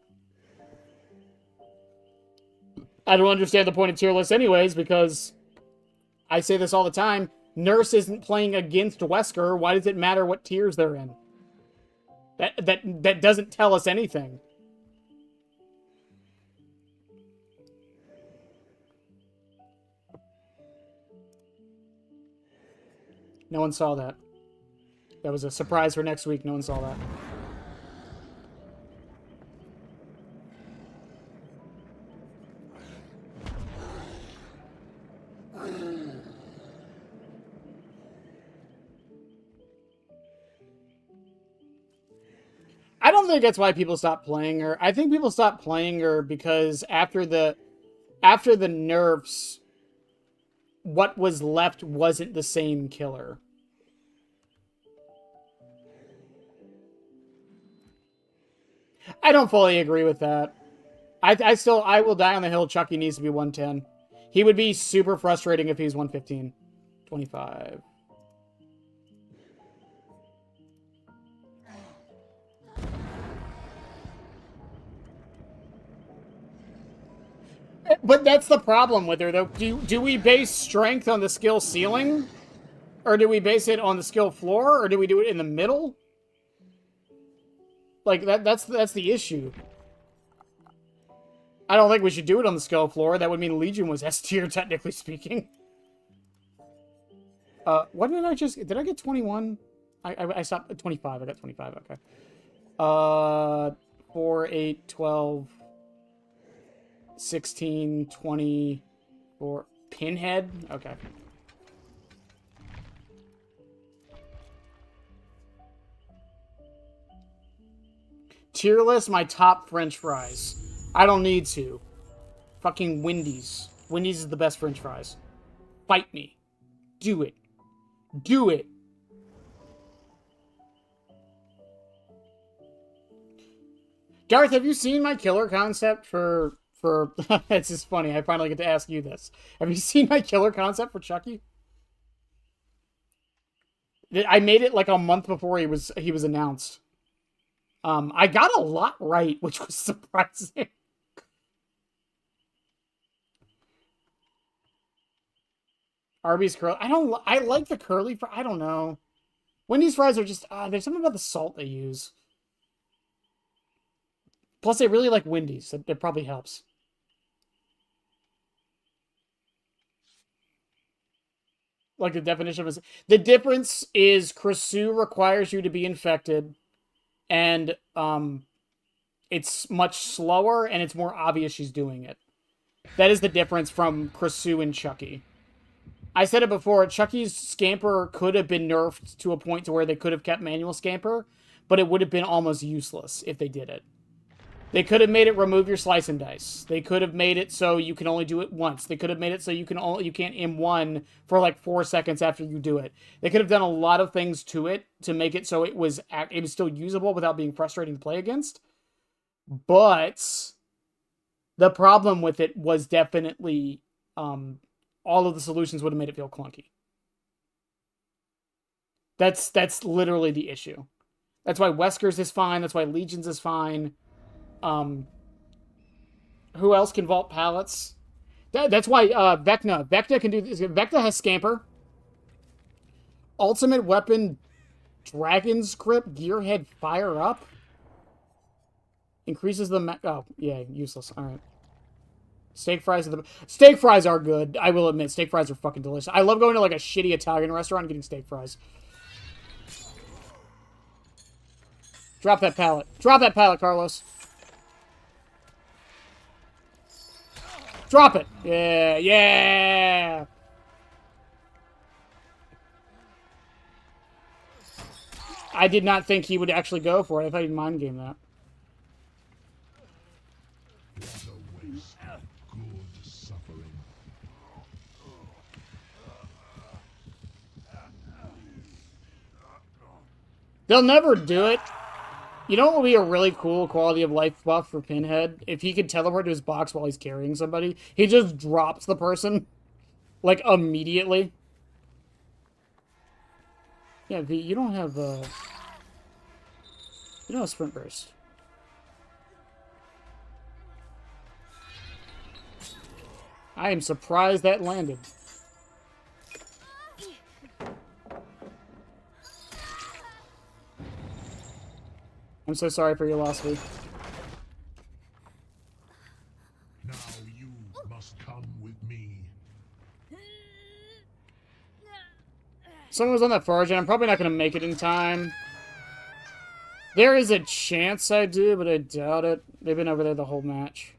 Speaker 1: I don't understand the point of tier lists anyways, because I say this all the time. Nurse isn't playing against Wesker. Why does it matter what tiers they're in? That doesn't tell us anything. No one saw that. That was a surprise for next week. No one saw that. I don't think that's why people stopped playing her. I think people stopped playing her because after the nerfs, what was left wasn't the same killer. I don't fully agree with that. I will die on the hill. Chucky needs to be 110. He would be super frustrating if he's 115. 25. But that's the problem with her, though. Do we base strength on the skill ceiling? Or do we base it on the skill floor? Or do we do it in the middle? Like, that's the issue. I don't think we should do it on the skill floor. That would mean Legion was S tier, technically speaking. What did I just... Did I get 21? I stopped at 25. I got 25, okay. 4, 8, 12... 16, 24... Pinhead? Okay. Tier list my top French fries. I don't need to. Fucking Wendy's. Wendy's is the best French fries. Fight me. Do it. Do it. Darth, have you seen my killer concept for it's just funny. I finally get to ask you this. Have you seen my killer concept for Chucky? I made it like a month before he was announced. I got a lot right, which was surprising. Arby's curly. I like the curly fry. I don't know. Wendy's fries are just, there's something about the salt they use. Plus, they really like Wendy's. So it probably helps. Like the definition of the difference is Krisu requires you to be infected, and it's much slower and it's more obvious she's doing it. That is the difference from Krisu and Chucky. I said it before, Chucky's Scamper could have been nerfed to a point to where they could have kept manual Scamper, but it would have been almost useless if they did it. They could have made it remove your slice and dice. They could have made it so you can only do it once. They could have made it so you can't M1 for like 4 seconds after you do it. They could have done a lot of things to it to make it so it was still usable without being frustrating to play against. But the problem with it was definitely all of the solutions would have made it feel clunky. That's literally the issue. That's why Wesker's is fine. That's why Legions is fine. Who else can vault pallets? That's why Vecna. Vecna can do this. Vecna has Scamper. Ultimate weapon, Dragon's Grip, Gearhead Fire Up. Increases the... oh, yeah, useless. Alright. Steak fries are good. I will admit, steak fries are fucking delicious. I love going to like a shitty Italian restaurant and getting steak fries. Drop that pallet. Drop that pallet, Carlos. Drop it. Yeah, yeah. I did not think he would actually go for it. I thought he'd mind game that. They'll never do it. You know what would be a really cool quality of life buff for Pinhead? If he could teleport to his box while he's carrying somebody. He just drops the person. Like, immediately. Yeah, V, you don't have, you don't have Sprint Burst. I am surprised that landed. I'm so sorry for your loss, V.
Speaker 2: Now you must come with me.
Speaker 1: Someone was on that forage, and I'm probably not going to make it in time. There is a chance I do, but I doubt it. They've been over there the whole match.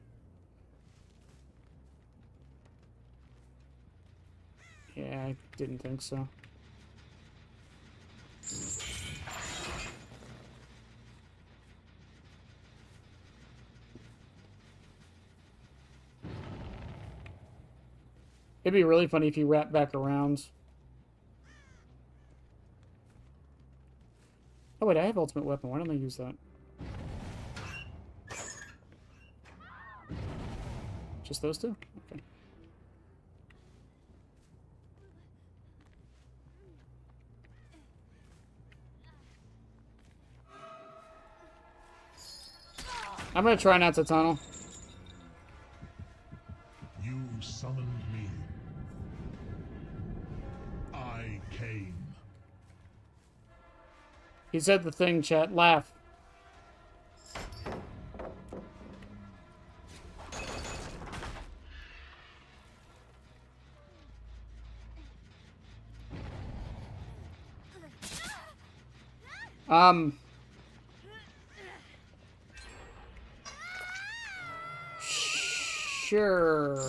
Speaker 1: Yeah, I didn't think so. It'd be really funny if he wrapped back around. Oh wait, I have ultimate weapon. Why don't I use that? Just those two? Okay. I'm gonna try not to tunnel.
Speaker 2: You summoned me. I came.
Speaker 1: He said the thing, chat. Laugh. Sure.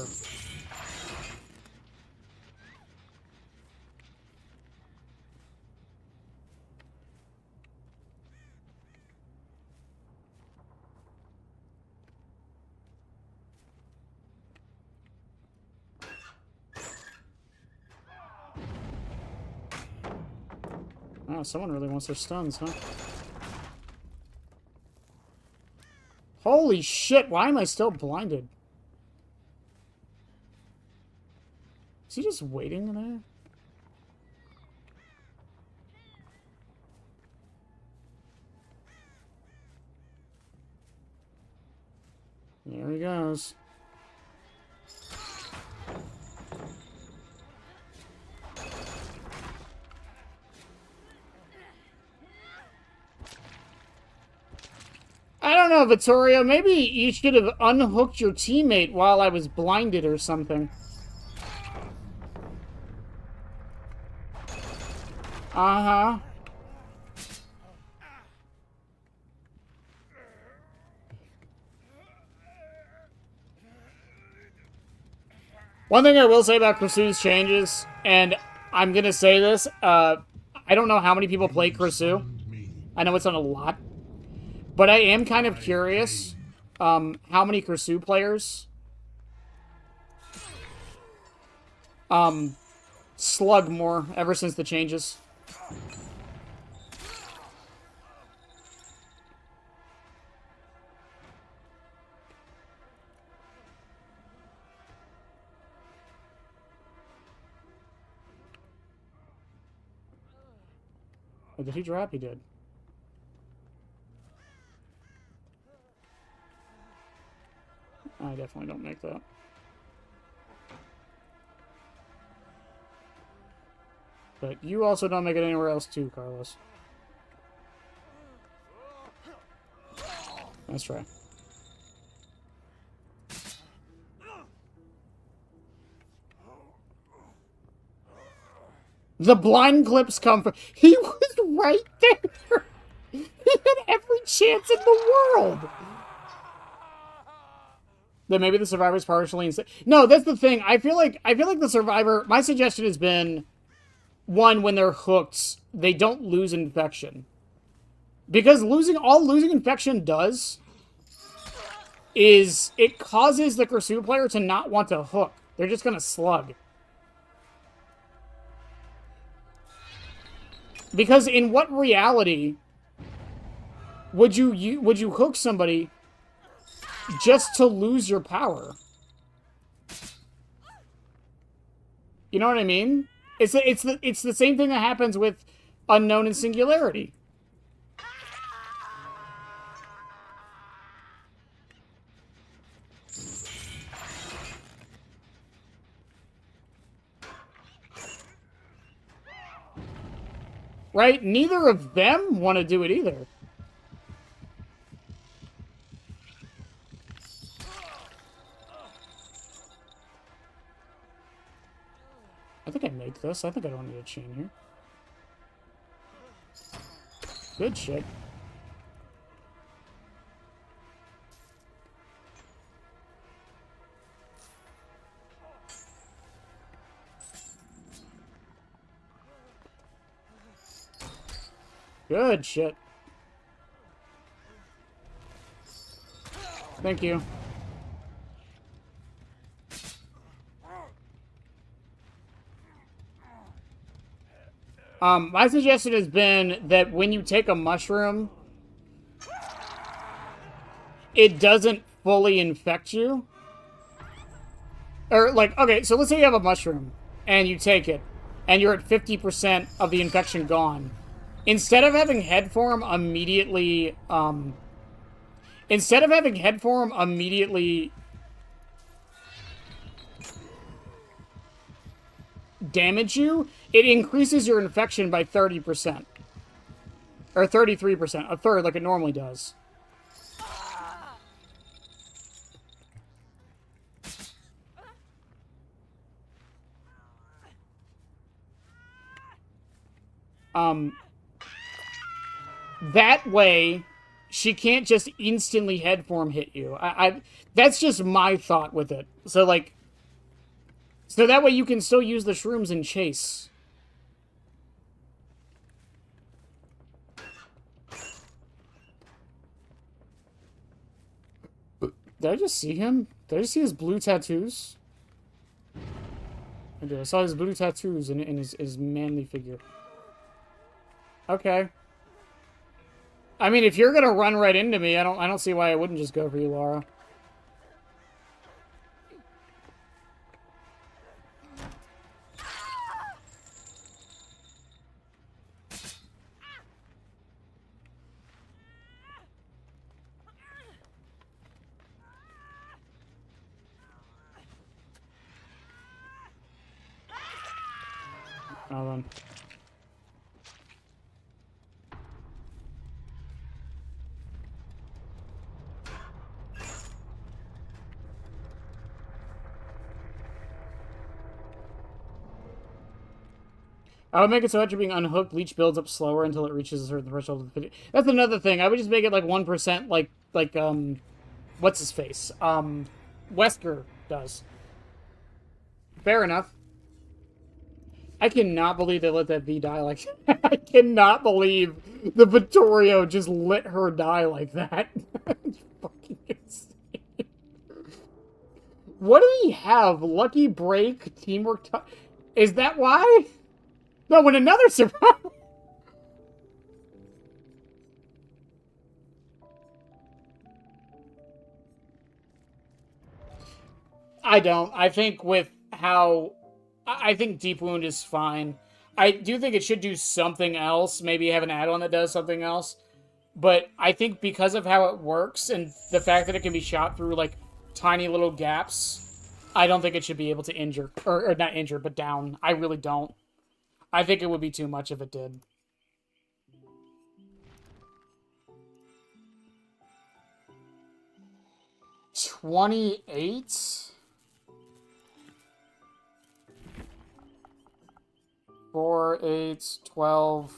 Speaker 1: Oh, someone really wants their stuns, huh? Holy shit, why am I still blinded? Is he just waiting there? There he goes. I don't know, Vittorio. Maybe you should have unhooked your teammate while I was blinded or something. Uh-huh. One thing I will say about Krasu's changes, and I'm gonna say this, I don't know how many people play Krasu. I know it's not a lot. But I am kind of curious how many Kersu players slug more ever since the changes. Oh, did he drop? He did. I definitely don't make that. But you also don't make it anywhere else too, Carlos. Let's try. The blind clips come from... He was right there! He had every chance in the world! Then maybe the survivor's partially insane. No, that's the thing. I feel like the survivor... My suggestion has been... One, when they're hooked, they don't lose infection. Because all losing infection does is it causes the Kersu player to not want to hook. They're just gonna slug. Because in what reality would you hook somebody just to lose your power? You know what I mean? It's the same thing that happens with Unknown and Singularity. Right? Neither of them want to do it either. I think I make this. I think I don't need a chain here. Good shit. Good shit. Thank you. My suggestion has been that when you take a mushroom, it doesn't fully infect you. Or, like, okay, so let's say you have a mushroom, and you take it, and you're at 50% of the infection gone. Instead of having head form immediately, damage you, it increases your infection by 30%. Or 33%, a third like it normally does. That way, she can't just instantly head form hit you. That's just my thought with it. So, like, so that way you can still use the shrooms and chase. Did I just see him? Did I just see his blue tattoos? I did. I saw his blue tattoos in his manly figure. Okay. I mean, if you're gonna run right into me, I don't see why I wouldn't just go for you, Laura. Hold on. I would make it so after being unhooked, Leech builds up slower until it reaches a certain threshold of 50. That's another thing. I would just make it like 1%, like what's his face? Wesker does. Fair enough. I cannot believe they let that V die like that. I cannot believe the Vittorio just let her die like that. It's fucking insane. What do he have? Lucky break, teamwork. Is that why? No, when another surprise. I don't. I think with how. I think Deep Wound is fine. I do think it should do something else. Maybe have an add-on that does something else. But I think because of how it works and the fact that it can be shot through, like, tiny little gaps, I don't think it should be able to injure. Or not injure, but down. I really don't. I think it would be too much if it did. $28? 4, 8, 12,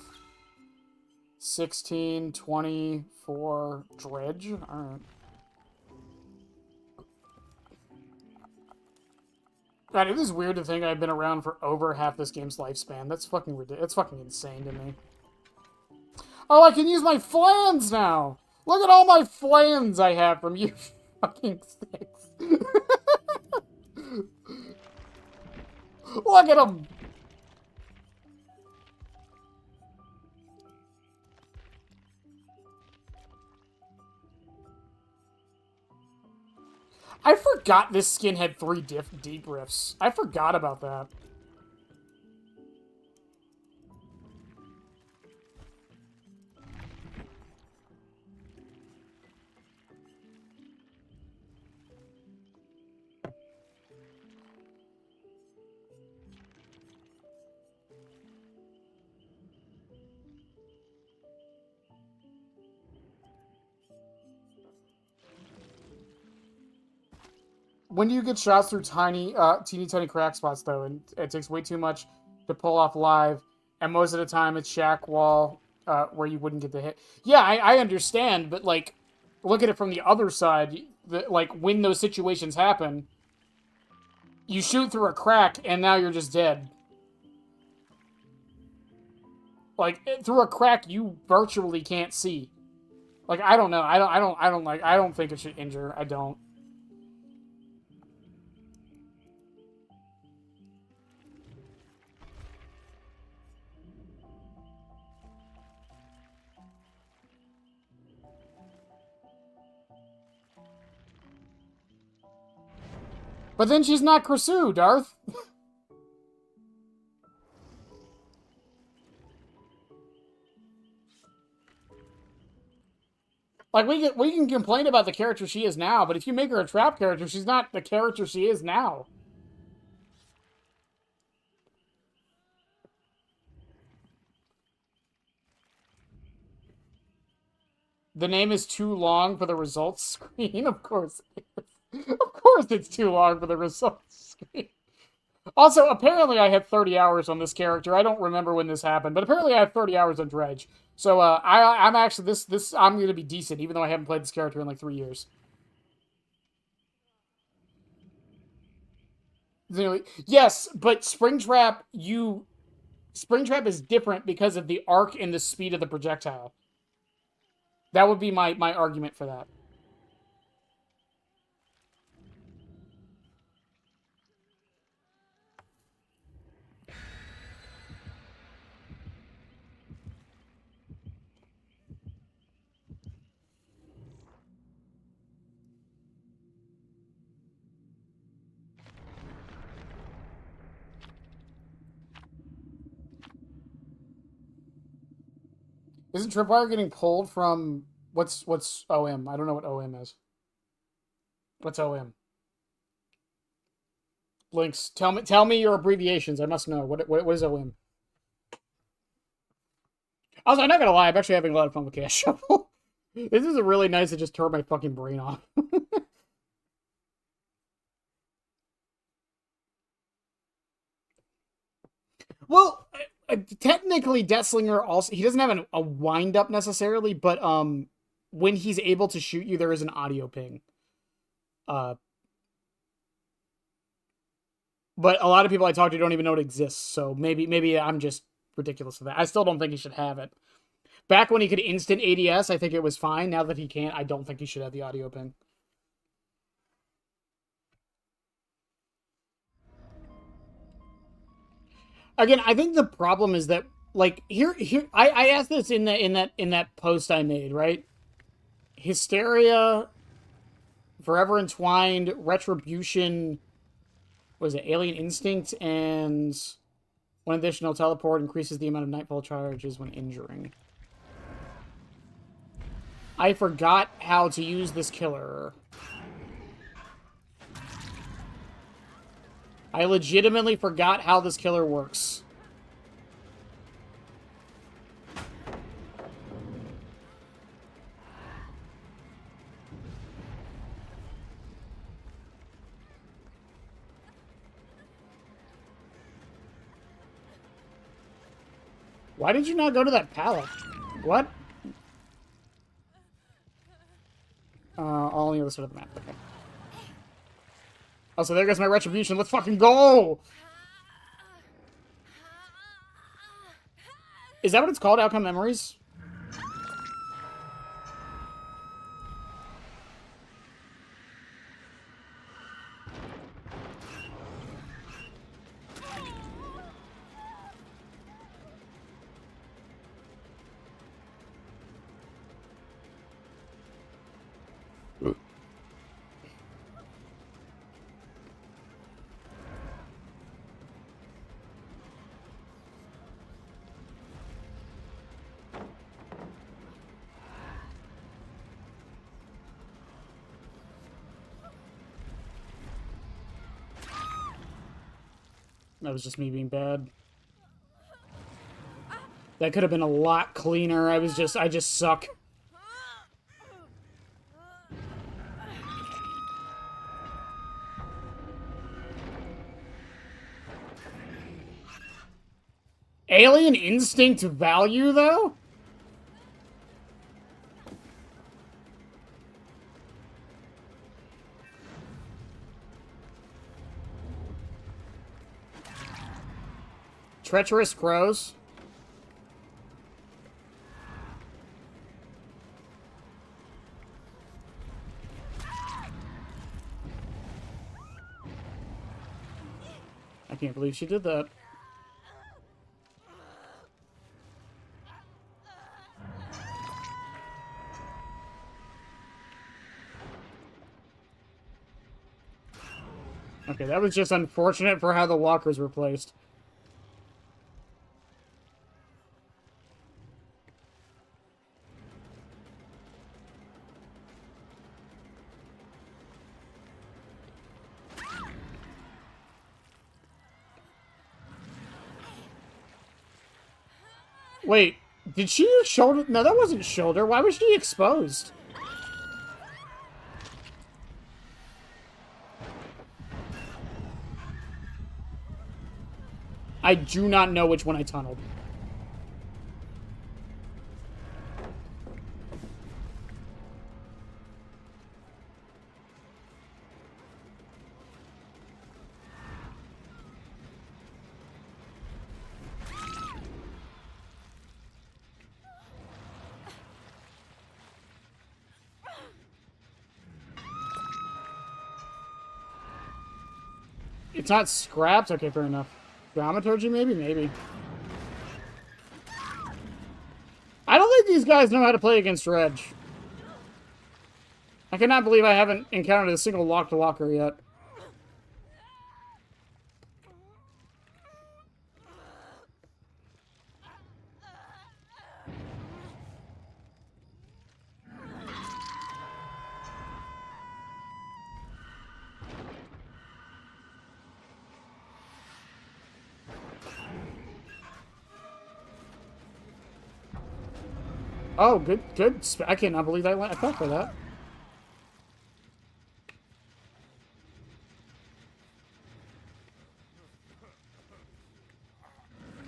Speaker 1: 16, 24, dredge? Alright. God, it is weird to think I've been around for over half this game's lifespan. That's fucking ridiculous. It's fucking insane to me. Oh, I can use my flans now! Look at all my flans I have from you fucking sticks. Look at them! I forgot this skin had 3 deep rifts. I forgot about that. When do you get shots through teeny tiny crack spots, though? And it takes way too much to pull off live. And most of the time, it's shack wall where you wouldn't get the hit. Yeah, I understand, but, like, look at it from the other side. Like, when those situations happen, you shoot through a crack, and now you're just dead. Like, through a crack, you virtually can't see. Like, I don't know. I don't think it should injure. I don't. But then she's not Krisu, Darth. Like, we can complain about the character she is now, but if you make her a trap character, she's not the character she is now. The name is too long for the results screen. Of course it is. Of course it's too long for the results screen. Also, apparently I have 30 hours on this character. I don't remember when this happened, but apparently I have 30 hours on Dredge. So, I'm actually, I'm going to be decent, even though I haven't played this character in like 3 years. Yes, but Springtrap is different because of the arc and the speed of the projectile. That would be my argument for that. Isn't Tripwire getting pulled from what's OM? I don't know what OM is. What's OM? Links, tell me your abbreviations. I must know. What is OM? Also, I'm not gonna lie, I'm actually having a lot of fun with Chaos Shuffle. This is really nice to just turn my fucking brain off. Well, technically, Deathslinger also, he doesn't have a wind-up necessarily, but when he's able to shoot you, there is an audio ping. But a lot of people I talk to don't even know it exists, so maybe I'm just ridiculous with that. I still don't think he should have it. Back when he could instant ADS, I think it was fine. Now that he can't, I don't think he should have the audio ping. Again, I think the problem is that, like, I asked this in that post I made, right? Hysteria, Forever Entwined, Retribution, was it Alien Instinct, and one additional teleport increases the amount of Nightfall charges when injuring. I forgot how to use this killer. I legitimately forgot how this killer works. Why did you not go to that pallet? What? All on the other side of the map. Okay. Oh, so there goes my retribution. Let's fucking go! Is that what it's called? Outcome Memories? That was just me being bad. That could have been a lot cleaner. I just suck. Alien Instinct value, though? Treacherous Crows? I can't believe she did that. Okay, that was just unfortunate for how the walkers were placed. Wait, did she use shoulder? No, that wasn't shoulder. Why was she exposed? I do not know which one I tunneled. It's not scrapped? Okay, fair enough. Dramaturgy, maybe? Maybe. I don't think these guys know how to play against Reg. I cannot believe I haven't encountered a single locked locker yet. Oh, good, good. I cannot believe I fell for that.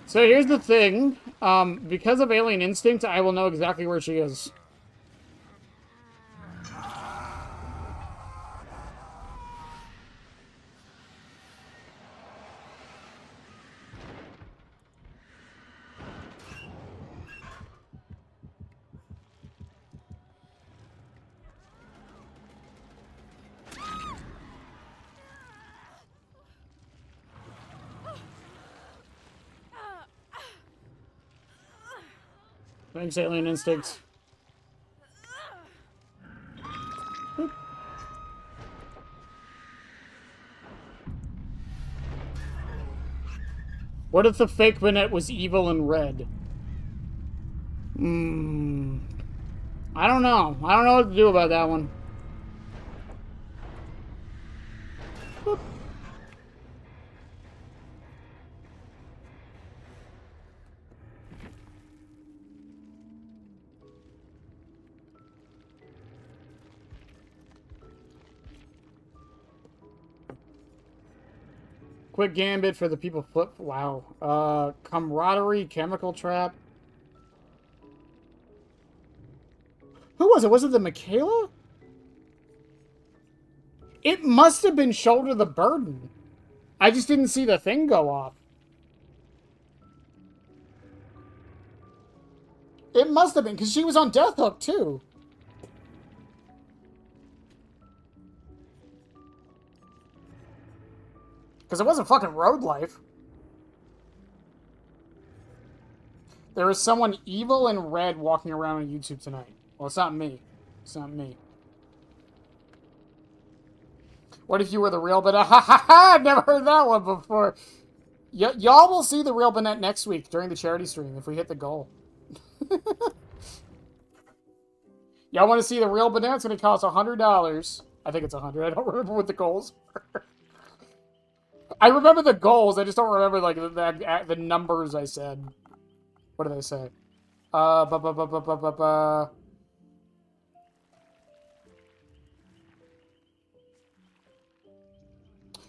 Speaker 1: So here's the thing. Because of Alien Instinct, I will know exactly where she is. Thanks, Alien Instincts. What if the fake Banette was evil and red? I don't know. I don't know what to do about that one. Boop. Quick gambit for the people flip. Wow. Camaraderie, chemical trap. Who was it? Was it the Michaela? It must have been Shoulder the Burden. I just didn't see the thing go off. It must have been, because she was on Death Hook, too. Because it wasn't fucking Road Life. There is someone evil and red walking around on YouTube tonight. Well, it's not me. It's not me. What if you were the real Banette? Ha ha ha! I've never heard that one before. Y'all will see the real Banette next week during the charity stream if we hit the goal. Y'all want to see the real Banette? It's going to cost $100. I think it's $100. I don't remember what the goals were. I remember the goals. I just don't remember like the numbers I said. What did I say?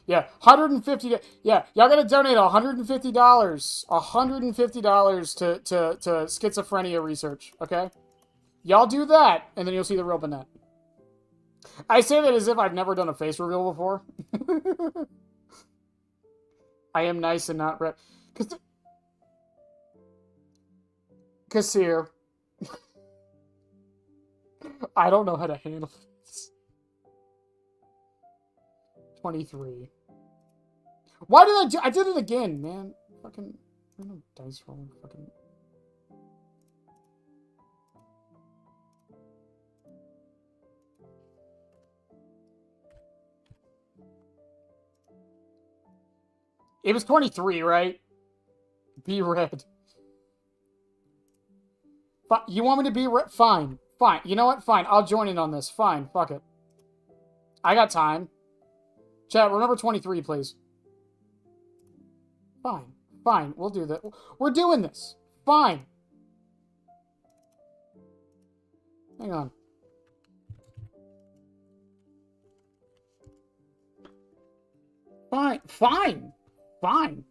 Speaker 1: Yeah, $150. Yeah, y'all gotta donate $150. $150 to schizophrenia research. Okay, y'all do that, and then you'll see the real Banette. I say that as if I've never done a face reveal before. I am nice and not red. Kassir. I don't know how to handle this. 23. Why did I do? I did it again, man. Fucking dice roll. Fucking. It was 23, right? Be red. You want me to be red? Fine. Fine. You know what? Fine. I'll join in on this. Fine. Fuck it. I got time. Chat, remember 23, please. Fine. Fine. We'll do that. We're doing this. Fine. Hang on. Fine. Fine. Fine.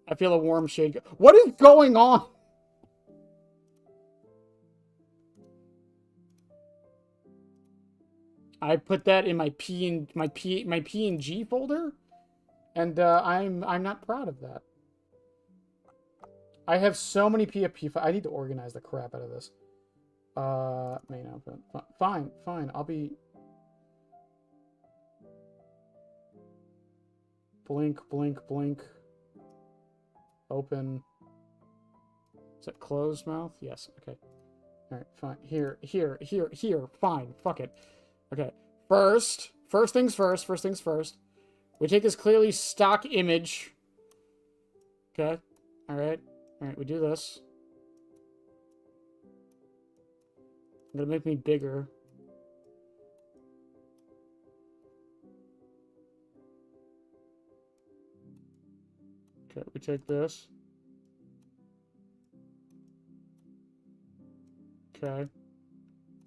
Speaker 1: I feel a warm shade. What is going on? I put that in my P&G folder, and I'm not proud of that. I have so many PFP. I need to organize the crap out of this. Main outfit. Fine, fine. I'll be. Blink, blink, blink. Open. Is it closed mouth? Yes. Okay. All right. Fine. Here. Fine. Fuck it. Okay. First things first. We take this clearly stock image. Okay. All right. We do this. I'm gonna make me bigger. Okay, we take this. Okay. It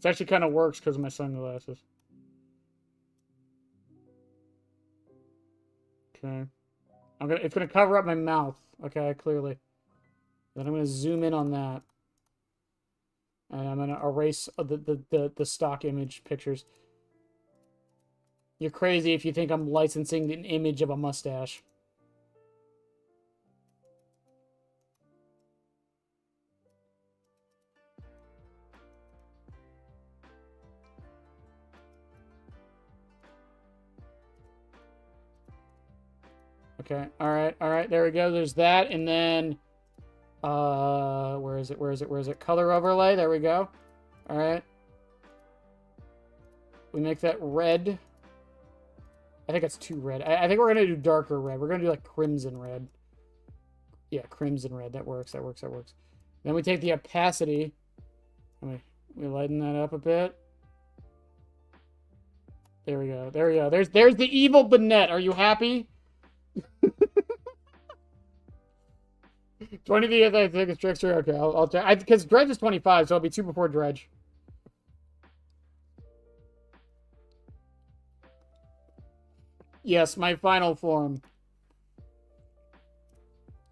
Speaker 1: actually kind of works because of my sunglasses. Okay. It's gonna cover up my mouth. Okay, clearly. Then I'm gonna zoom in on that. And I'm gonna erase the stock image pictures. You're crazy if you think I'm licensing an image of a mustache. Okay, alright, there we go. There's that, and then Where is it? Where is it? Where is it? Color overlay. There we go. All right. We make that red. I think it's too red. I think we're going to do darker red. We're going to do like crimson red. Yeah, crimson red. That works. That works. That works. Then we take the opacity. And we lighten that up a bit. There we go. There we go. There's the evil Banette. Are you happy? 20 I think it's Trickster. Okay, I'll check. Because Dredge is 25, so I'll be 2 before Dredge. Yes, my final form.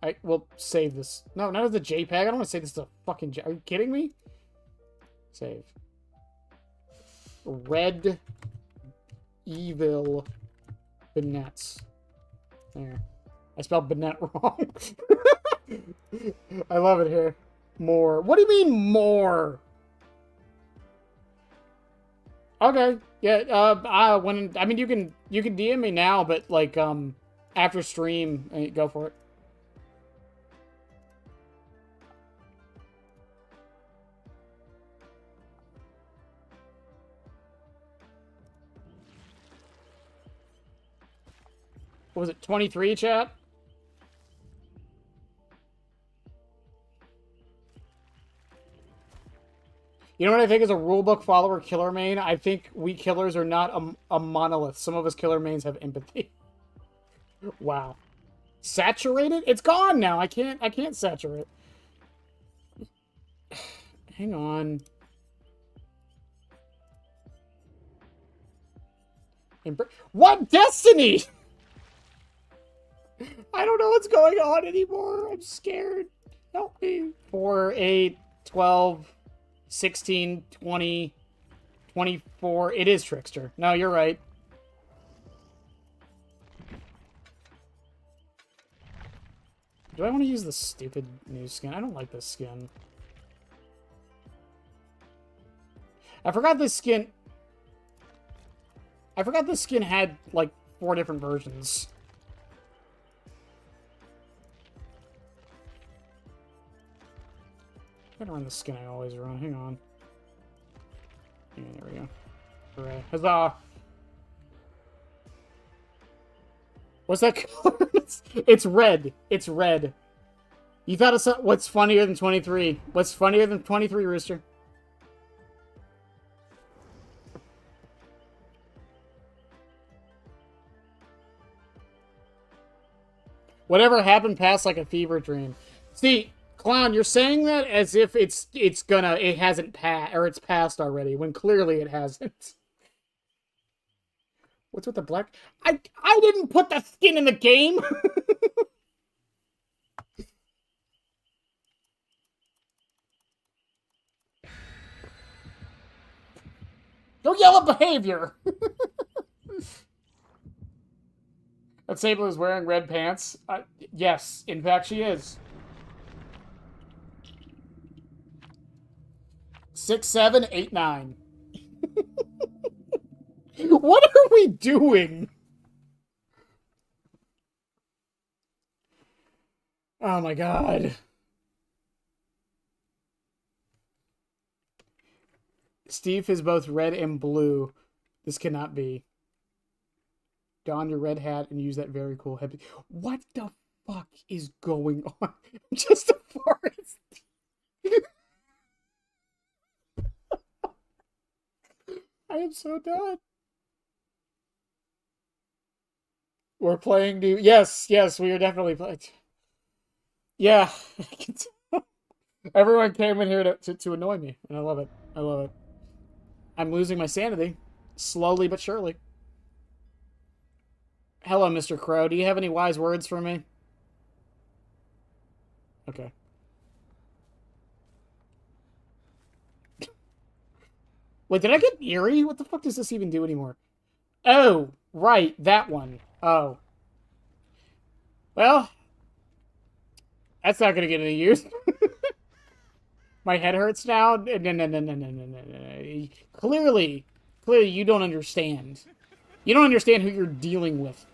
Speaker 1: I will save this. No, not as a JPEG. I don't want to save this as a fucking Are you kidding me? Save. Red Evil Banettes. There. I spelled Banette wrong. I love it here. More. What do you mean more? Okay. Yeah. When I mean you can DM me now, but like after stream, go for it. What was it? 23, chat? You know what I think is a rulebook follower killer main? I think we killers are not a monolith. Some of us killer mains have empathy. Wow. Saturated? It's gone now. I can't saturate. Hang on. What Destiny? I don't know what's going on anymore. I'm scared. Help me. 4, 8, 12, 16, 20, 24. It is Trickster. No, you're right. Do I want to use the stupid new skin? I don't like this skin. I forgot this skin had, like, 4 different versions. I'm gonna run the skin I always run. Hang on. Yeah, there we go. Hooray. Huzzah! What's that color? It's red. It's red. You thought of what's funnier than 23? What's funnier than 23, Rooster? Whatever happened passed like a fever dream. See, Clown, you're saying that as if it hasn't passed, or it's passed already, when clearly it hasn't. What's with the black? I didn't put the skin in the game! No yellow behavior! That Sable is wearing red pants? Yes, in fact she is. 6, 7, 8, 9. What are we doing? Oh my god. Steve is both red and blue. This cannot be. Don your red hat and use that very cool head. What the fuck is going on? Just a forest. I am so done. We're playing new. Yes, we are definitely playing. Yeah. Everyone came in here to annoy me, and I love it. I love it. I'm losing my sanity. Slowly but surely. Hello, Mr. Crow. Do you have any wise words for me? Okay. Wait, did I get eerie? What the fuck does this even do anymore? Oh, right, that one. Oh. Well, that's not gonna get any use. My head hurts now. No. Clearly, you don't understand. You don't understand who you're dealing with.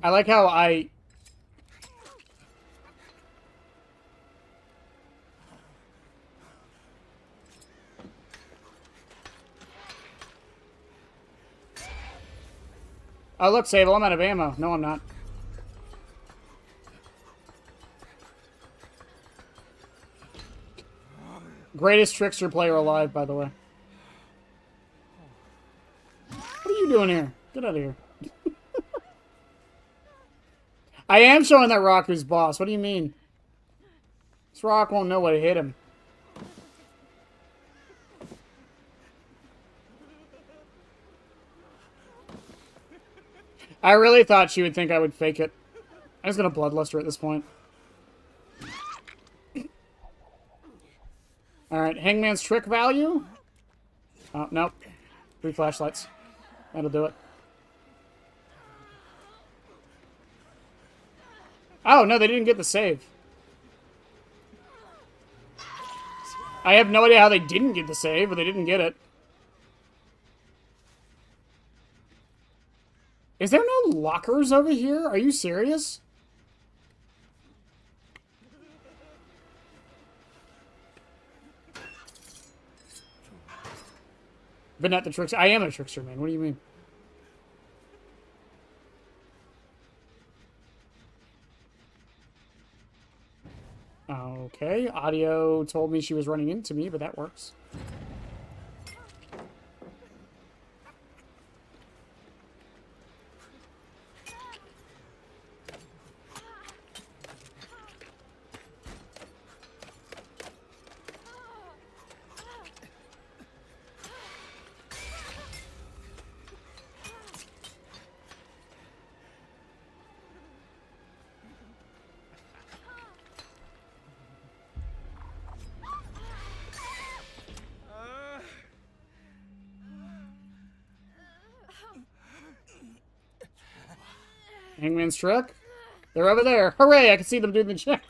Speaker 1: I like how I... Oh, look, Sable, I'm out of ammo. No, I'm not. Greatest trickster player alive, by the way. What are you doing here? Get out of here. I am showing that rock who's boss. What do you mean? This rock won't know what hit him. I really thought she would think I would fake it. I'm just gonna bloodlust her at this point. Alright, Hangman's trick value? Oh, nope. 3 flashlights. That'll do it. Oh, no, they didn't get the save. I have no idea how they didn't get the save, but they didn't get it. Is there no lockers over here? Are you serious? But not the trickster. I am a trickster, man. What do you mean? Okay, audio told me she was running into me, but that works. Hangman's truck? They're over there. Hooray, I can see them doing the check.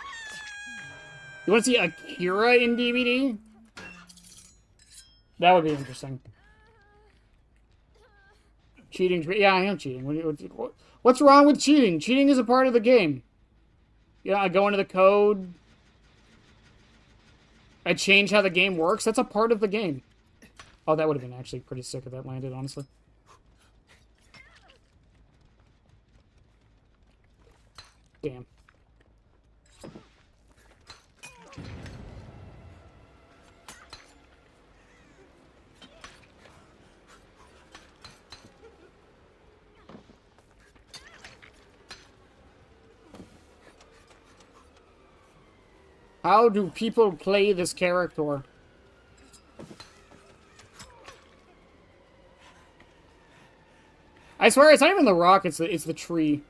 Speaker 1: You want to see Akira in DVD? That would be interesting. Cheating? Yeah, I am cheating. What's wrong with cheating? Cheating is a part of the game. Yeah, I go into the code. I change how the game works. That's a part of the game. Oh, that would have been actually pretty sick if that landed, honestly. Damn. How do people play this character? I swear, it's not even the rock, it's the tree.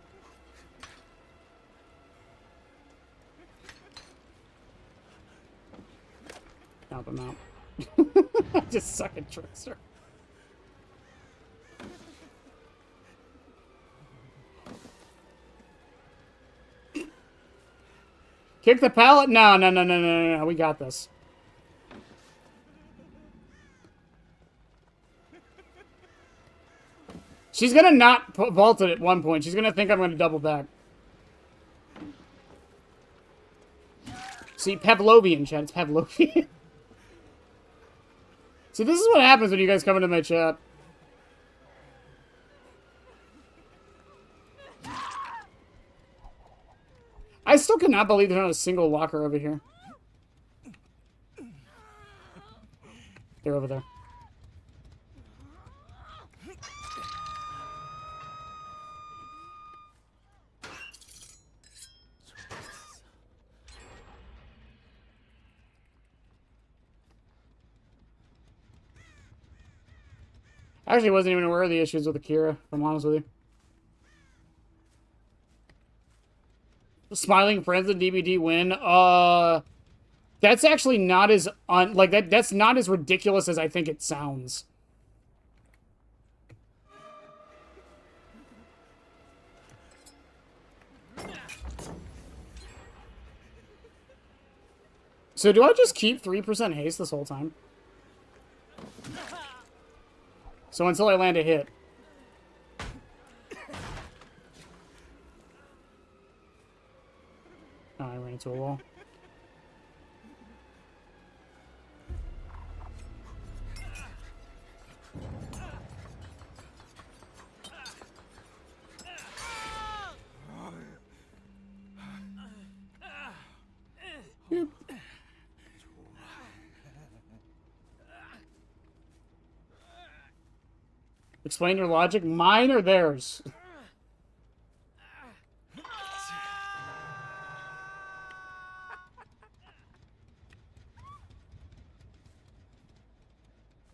Speaker 1: Help him out. I just suck at trickster. Kick the pallet? No, no, no, no, no, no. We got this. She's gonna not vault it at one point. She's gonna think I'm gonna double back. See, Pavlovian, chat. It's Pavlovian. See, this is what happens when you guys come into my chat. I still cannot believe there's not a single locker over here. They're over there. I actually wasn't even aware of the issues with Akira, if I'm honest with you. Smiling Friends and DVD win. That's actually not as that's not as ridiculous as I think it sounds. So do I just keep 3% haste this whole time? So until I land a hit. Oh, I ran into a wall. Yep. Explain your logic. Mine or theirs?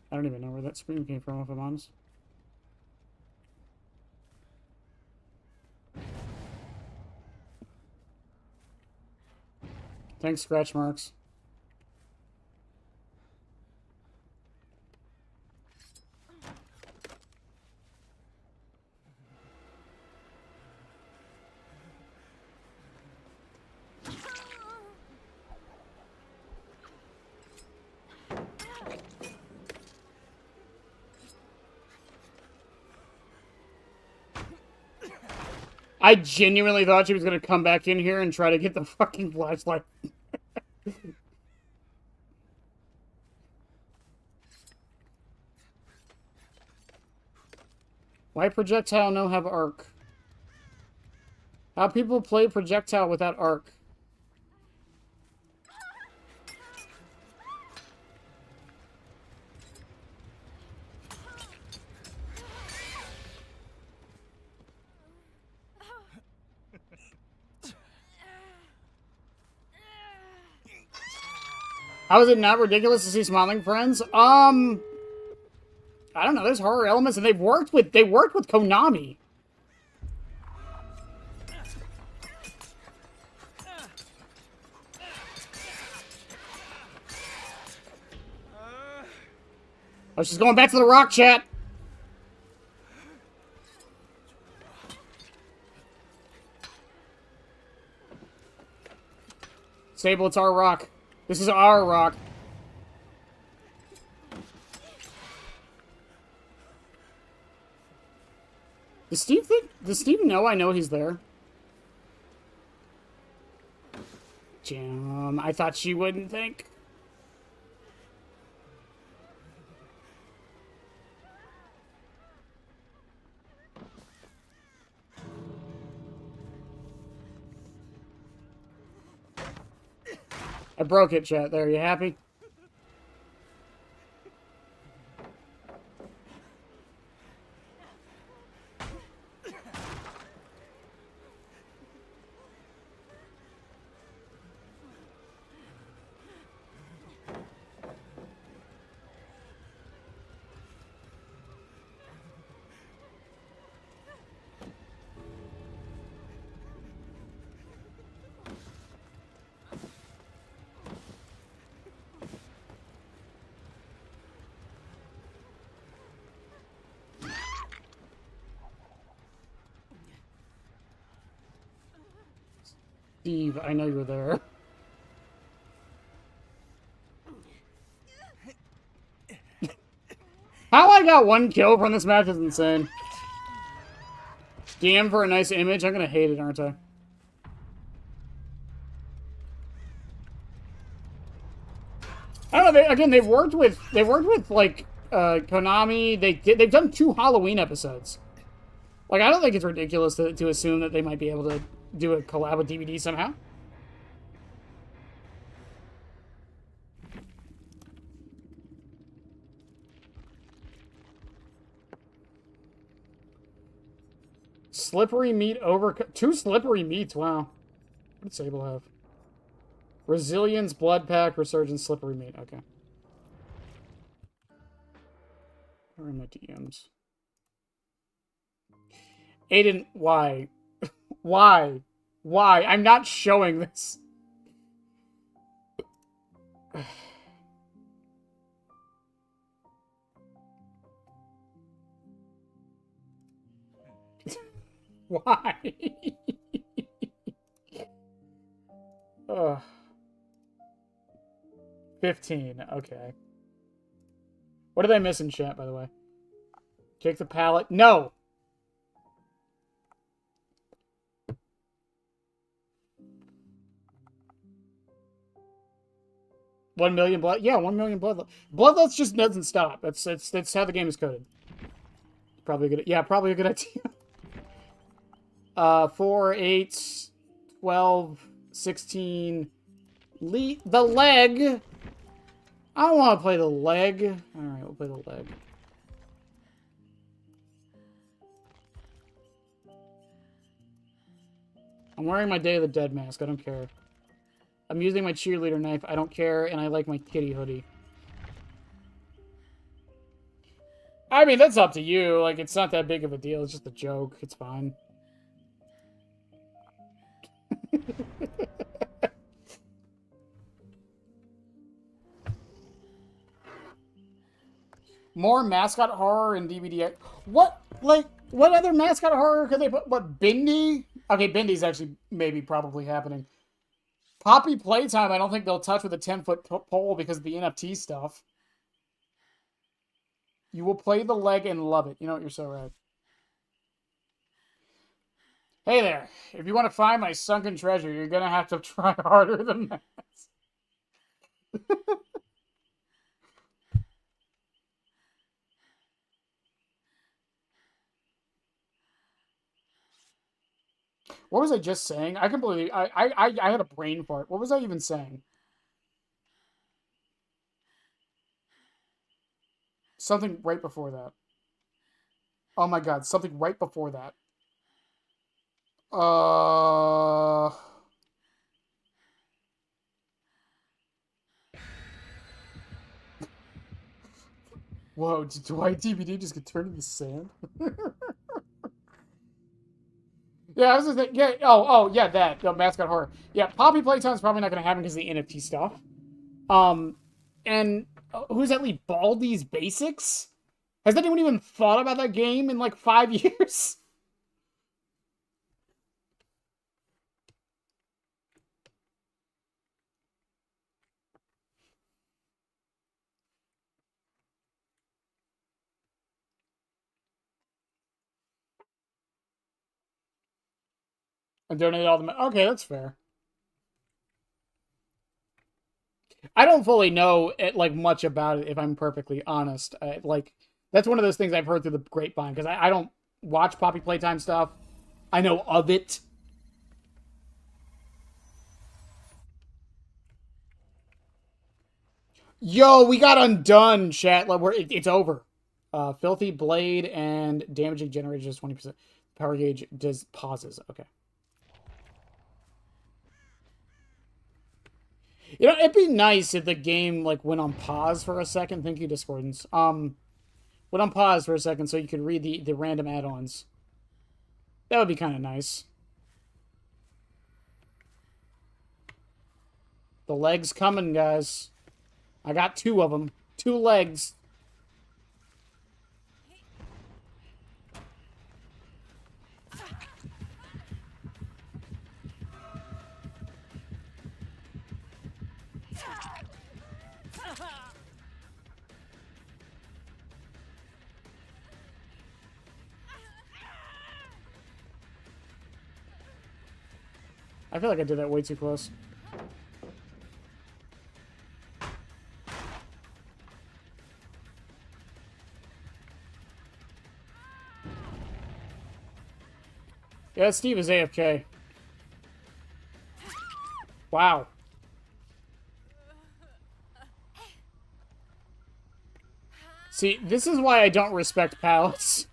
Speaker 1: I don't even know where that scream came from, if I'm honest. Thanks, scratch marks. I genuinely thought she was going to come back in here and try to get the fucking flashlight. Why projectile no have arc? How people play projectile without arc? How is it not ridiculous to see smiling friends? I don't know. There's horror elements, and they worked with Konami. Oh, she's going back to the rock, chat. Sable, it's our rock. This is our rock. Does Steve know I know he's there? Jim, I thought she wouldn't think. I broke it, chat. There, you happy? Steve, I know you're there. How I got 1 kill from this match is insane. DM for a nice image. I'm gonna hate it, aren't I? I don't know. They've worked with like Konami. They've done 2 Halloween episodes. Like, I don't think it's ridiculous to assume that they might be able to do a collab with DVD somehow. Slippery meat over... 2 slippery meats, wow. What did Sable have? Resilience, blood pack, resurgence, slippery meat. Okay. Where are my DMs? Aiden, why? Why? Why? I'm not showing this. Why? Ugh. 15. Okay. What did I miss in chat, by the way? Kick the pallet. No! 1 million blood. Yeah, 1 million blood. Bloodlust just doesn't stop. That's how the game is coded. Probably a good. Yeah, probably a good idea. 4, 8, 12, 16. The leg. I don't want to play the leg. All right, we'll play the leg. I'm wearing my Day of the Dead mask. I don't care. I'm using my cheerleader knife. I don't care, and I like my kitty hoodie. I mean, that's up to you. Like, it's not that big of a deal. It's just a joke. It's fine. More mascot horror in DBD. What? Like, what other mascot horror could they put? What, Bindi? Okay, Bindi's actually maybe probably happening. Poppy Playtime, I don't think they'll touch with a 10-foot pole because of the NFT stuff. You will play the leg and love it. You know what? You're so right. Hey there. If you want to find my sunken treasure, you're going to have to try harder than that. What was I just saying? I completely... I had a brain fart. What was I even saying? Something right before that. Oh my god, something right before that. Whoa, did White DVD just get turned into sand? Yeah, I was just thinking, yeah, yeah, that, the mascot horror. Yeah, Poppy Playtime's probably not going to happen because of the NFT stuff. And who's that lead? Baldi's Basics? Has anyone even thought about that game in like 5 years? And donate all the... Okay, that's fair. I don't fully know like much about it, if I'm perfectly honest. Like, that's one of those things I've heard through the grapevine, because I don't watch Poppy Playtime stuff. I know of it. Yo, we got undone, chat. Like, it's over. Filthy Blade and damaging generator is 20%. Power gauge does pauses. Okay. You know, it'd be nice if the game like went on pause for a second. Thank you, Discordance. Went on pause for a second so you could read the random add-ons. That would be kind of nice. The legs coming, guys. I got 2 of them. 2 legs. I feel like I did that way too close. Yeah, Steve is AFK. Wow. See, this is why I don't respect pallets.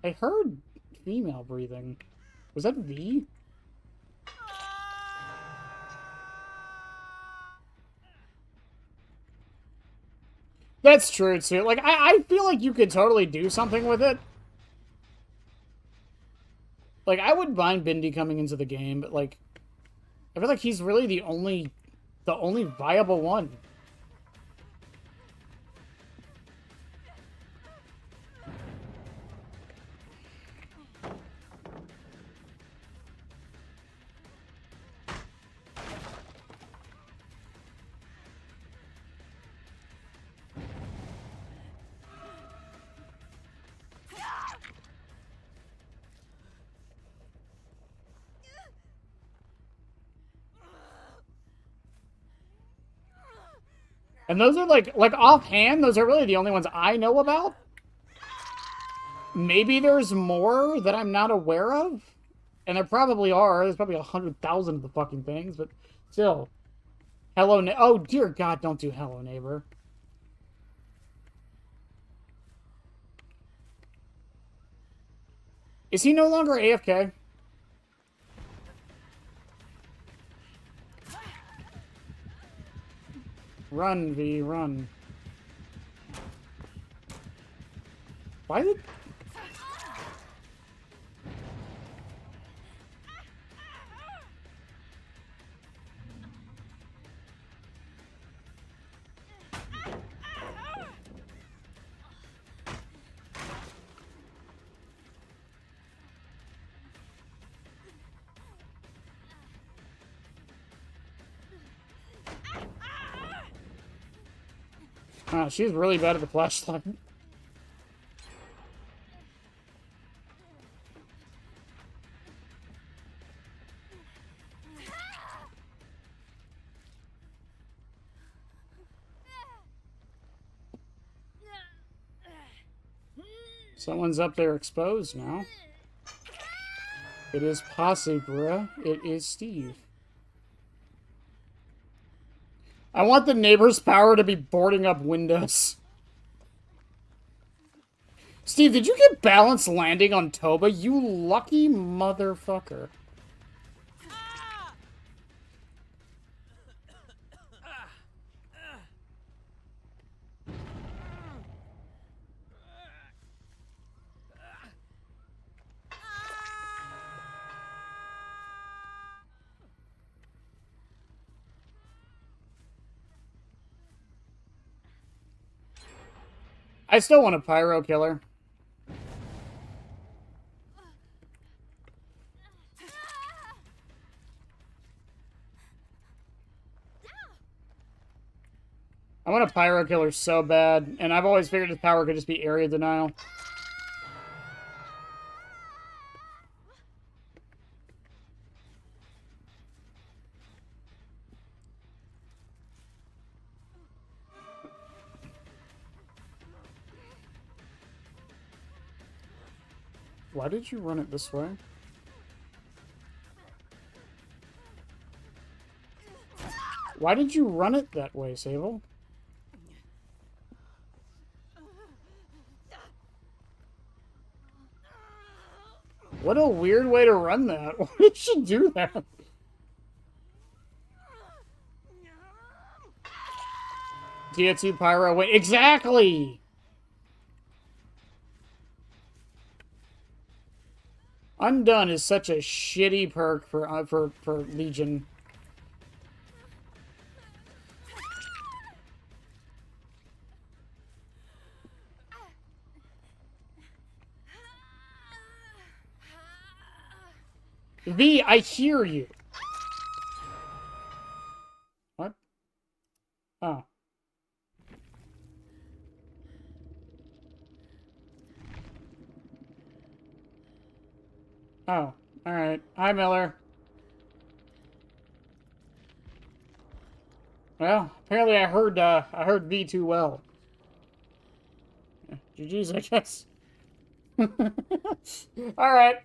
Speaker 1: I heard female breathing. Was that V? That's true, too. Like, I feel like you could totally do something with it. Like, I wouldn't mind Bindi coming into the game, but, like, I feel like he's really the only viable one. And those are like offhand, those are really the only ones I know about. Maybe there's more that I'm not aware of. And there probably are. There's probably 100,000 of the fucking things, but still. Oh, dear God, don't do hello, neighbor. Is he no longer AFK? Run, V, run. Why did... Oh, she's really bad at the flashlight. Someone's up there exposed now. It is Posse, bruh. It is Steve. I want the neighbor's power to be boarding up windows. Steve, did you get balanced landing on Toba? You lucky motherfucker. I still want a pyro killer. I want a pyro killer so bad, and I've always figured his power could just be area denial. Why did you run it this way? Why did you run it that way, Sable? What a weird way to run that. Why did she do that? TF2 Pyro, wait, exactly! Undone is such a shitty perk for Legion. V, I hear you. What? Oh. Oh, alright. Hi, Miller. Well, apparently I heard V too well. GG's, I guess. Alright.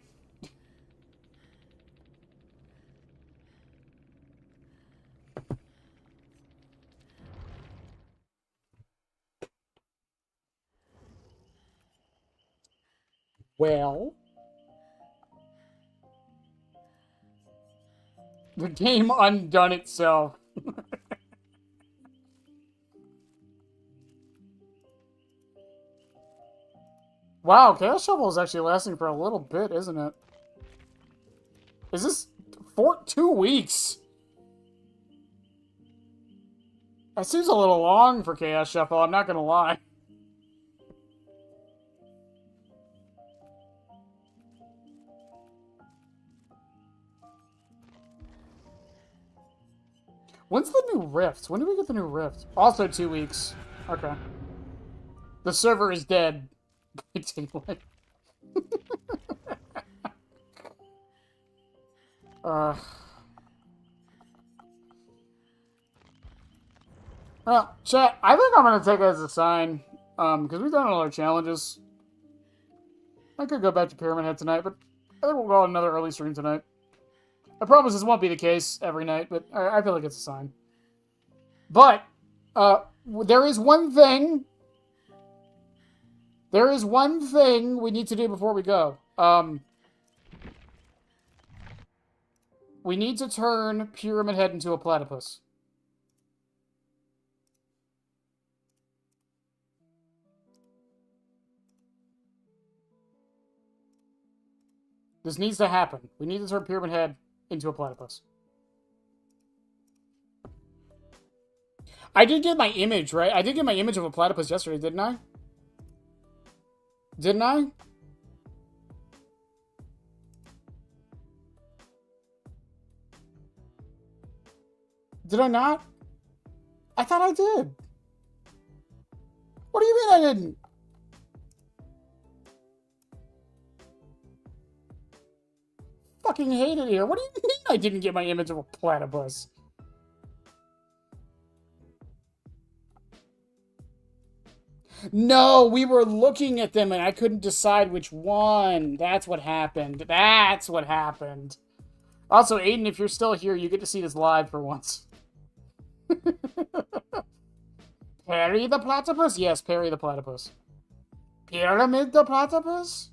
Speaker 1: Well. The game undone itself. Wow, Chaos Shuffle is actually lasting for a little bit, isn't it? Is this 2 weeks? That seems a little long for Chaos Shuffle, I'm not gonna lie. When's the new Rift? When do we get the new Rift? Also 2 weeks. Okay. The server is dead. Well, chat, I think I'm going to take it as a sign, because we've done all our challenges. I could go back to Pyramid Head tonight, but I think we'll go on another early stream tonight. I promise this won't be the case every night, but I feel like it's a sign. But, there is one thing... There is one thing we need to do before we go. We need to turn Pyramid Head into a platypus. This needs to happen. We need to turn Pyramid Head into a platypus. I did get my image, right? I did get my image of a platypus yesterday, didn't I? Didn't I? Did I not? I thought I did. What do you mean I didn't? Fucking hate it here. What do you mean I didn't get my image of a platypus? No, we were looking at them and I couldn't decide which one. That's what happened. That's what happened. Also, Aiden, if you're still here, you get to see this live for once. Perry the platypus? Yes, Perry the platypus. Pyramid the platypus?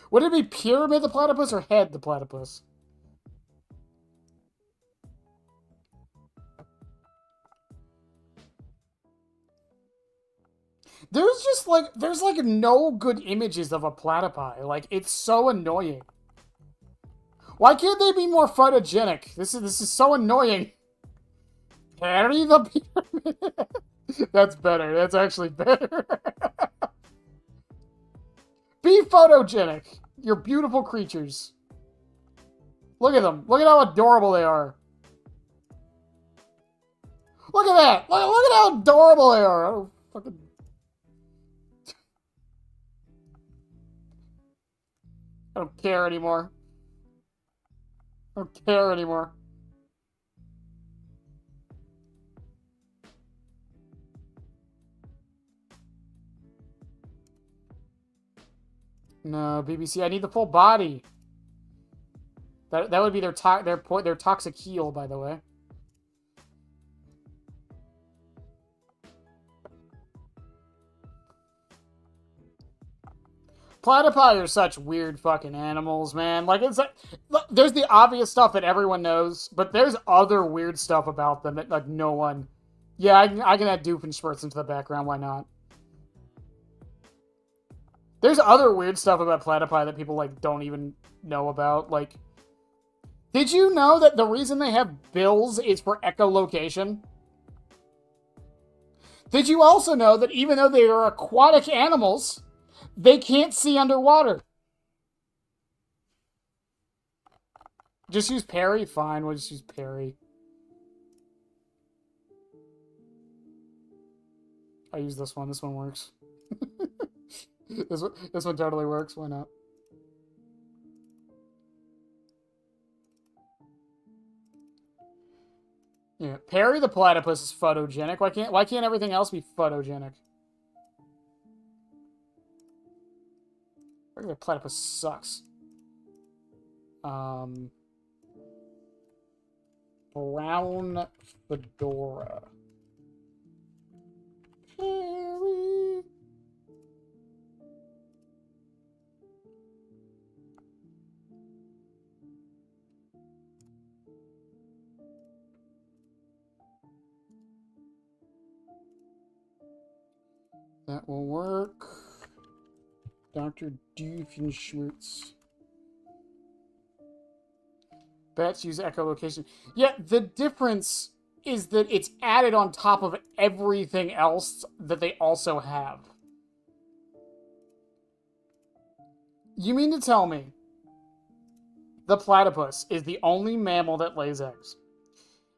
Speaker 1: Would it be Pyramid the platypus or Head the platypus? There's like no good images of a platypi. Like, it's so annoying. Why can't they be more photogenic? This is so annoying. Perry the Pyramid. That's better. That's actually better. Be photogenic. You're beautiful creatures. Look at them. Look at how adorable they are. Look at that. Look at how adorable they are. Oh, fucking... I don't care anymore. I don't care anymore. No, BBC, I need the full body. That would be their toxic heal, by the way. Platypi are such weird fucking animals, man. Like, it's like, there's the obvious stuff that everyone knows, but there's other weird stuff about them that, like, no one... Yeah, I can add Doofenshmirtz into the background, why not? There's other weird stuff about platypi that people, like, don't even know about. Like, did you know that the reason they have bills is for echolocation? Did you also know that even though they are aquatic animals, they can't see underwater? Just use Perry? Fine, we'll just use Perry. I use this one. This one works. This one totally works. Why not? Yeah, Perry the platypus is photogenic. Why can't everything else be photogenic? The platypus sucks. Brown fedora. Perry. That will work. Dr. Doofenshmirtz. Bats use echolocation. Yeah, the difference is that it's added on top of everything else that they also have. You mean to tell me the platypus is the only mammal that lays eggs?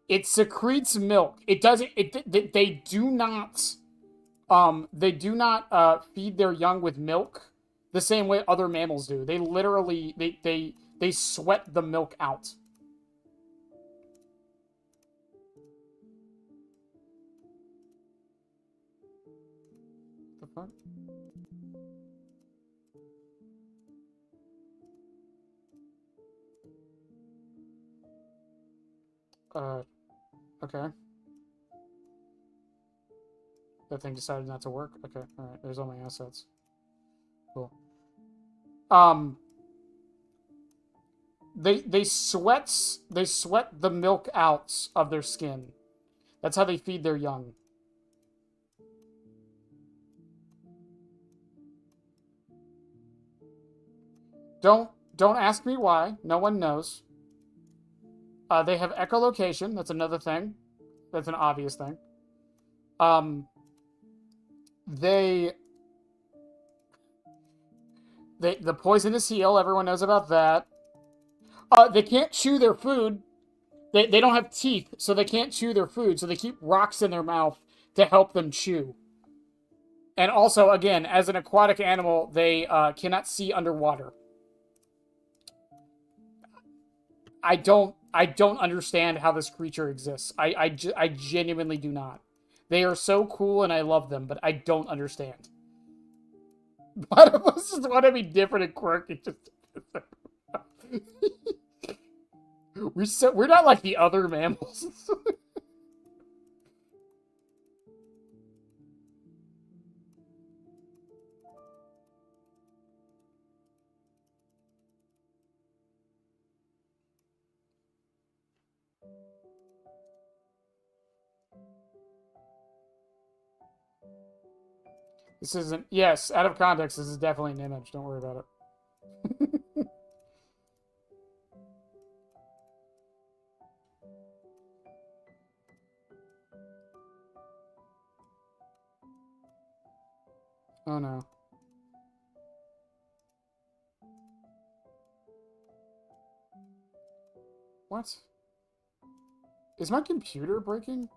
Speaker 1: It secretes milk. It doesn't... They do not... They do not feed their young with milk the same way other mammals do. They literally, they sweat the milk out. The fuck? Okay. That thing decided not to work? Okay, alright, there's all my assets. Cool. They sweat the milk out of their skin. That's how they feed their young. Don't ask me why. No one knows. They have echolocation. That's another thing. That's an obvious thing. They the poisonous heel. Everyone knows about that. They can't chew their food. They don't have teeth, so they can't chew their food. So they keep rocks in their mouth to help them chew. And also, again, as an aquatic animal, they cannot see underwater. I don't understand how this creature exists. I genuinely do not. They are so cool and I love them, but I don't understand. One of us just want to be different and quirky. We're not like the other mammals. This isn't... Yes, out of context, this is definitely an image. Don't worry about it. Oh, no. What? Is my computer breaking?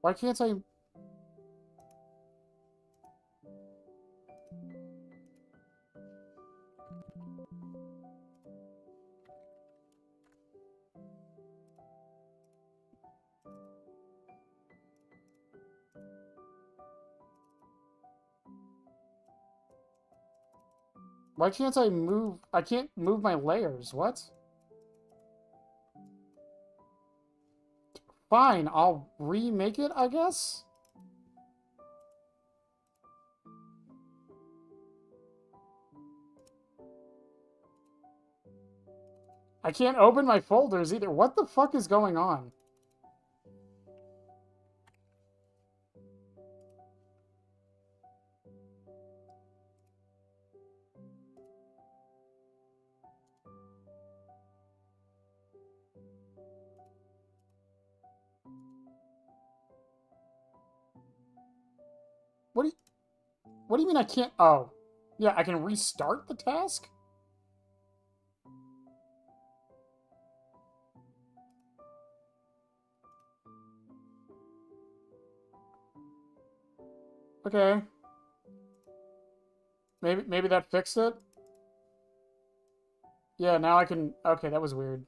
Speaker 1: Why can't I... Why can't I move... I can't move my layers. What? Fine, I'll remake it, I guess? I can't open my folders either. What the fuck is going on? What do you mean I can't... Oh. Yeah, I can restart the task? Okay. Maybe that fixed it? Yeah, now I can... Okay, that was weird.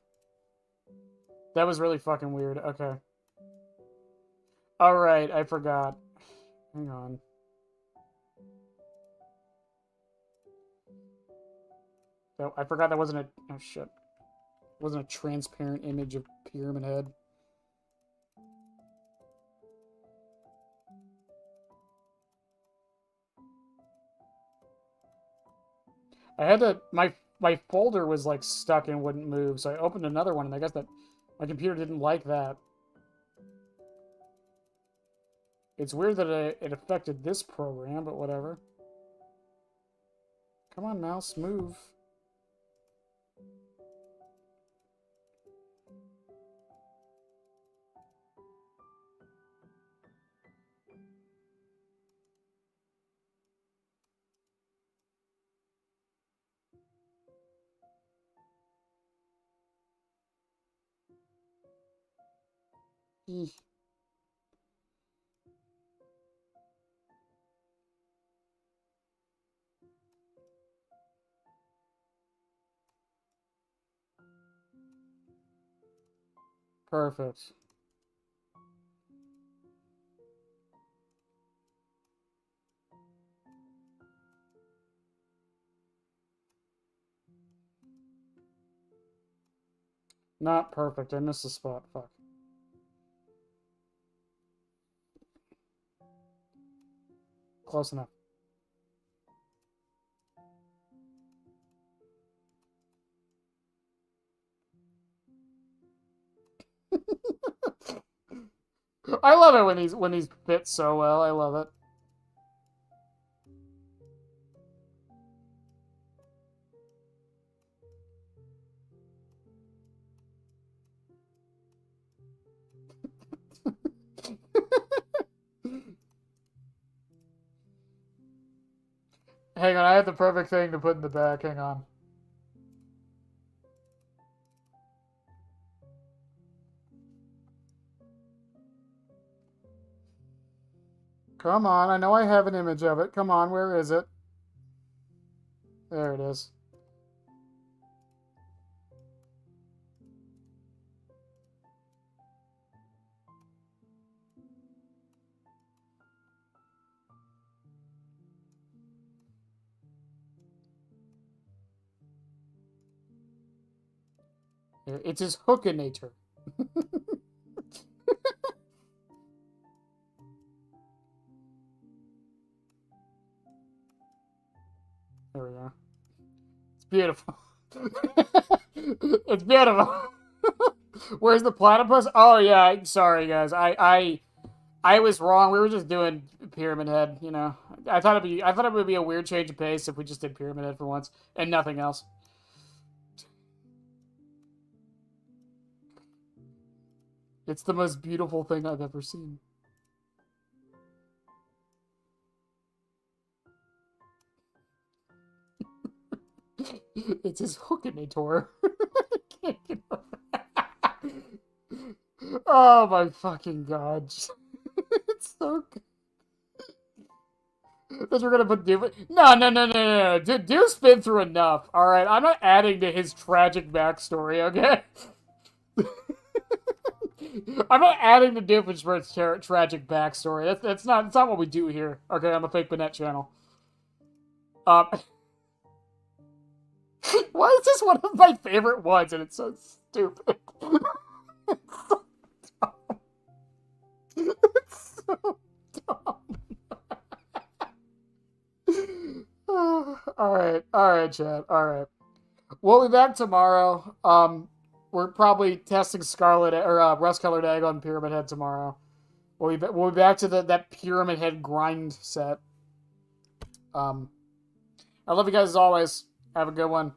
Speaker 1: That was really fucking weird. Okay. Alright, I forgot. Hang on. I forgot that wasn't a... Oh, shit. It wasn't a transparent image of Pyramid Head. I had to... My folder was, like, stuck and wouldn't move, so I opened another one, and I guess that... My computer didn't like that. It's weird that it affected this program, but whatever. Come on, mouse, move. Eeh. Perfect. Not perfect. I missed a spot. Fuck. Close enough. I love it when these fit so well. I love it. Hang on, I have the perfect thing to put in the back. Hang on. Come on, I know I have an image of it. Come on, where is it? There it is. It's his hookinator. There we go. It's beautiful. It's beautiful. Where's the platypus? Oh yeah, sorry guys. I was wrong. We were just doing Pyramid Head, you know. I thought it would be a weird change of pace if we just did Pyramid Head for once and nothing else. It's the most beautiful thing I've ever seen. It's his hookinator. Oh my fucking god. It's so good. Because we're gonna put Doof. No. Dude, Doof's been through enough. Alright, I'm not adding to his tragic backstory, okay? I'm not adding to Doofenshmirtz's tragic backstory. That's not what we do here, okay, on the Fake Banette channel. Why is this one of my favorite ones and it's so stupid? It's so dumb. It's so dumb. Alright, Chad. Alright. We'll be back tomorrow. We're probably testing Scarlet or Rust-Colored Egg on Pyramid Head tomorrow. We'll be back to that Pyramid Head grind set. I love you guys as always. Have a good one.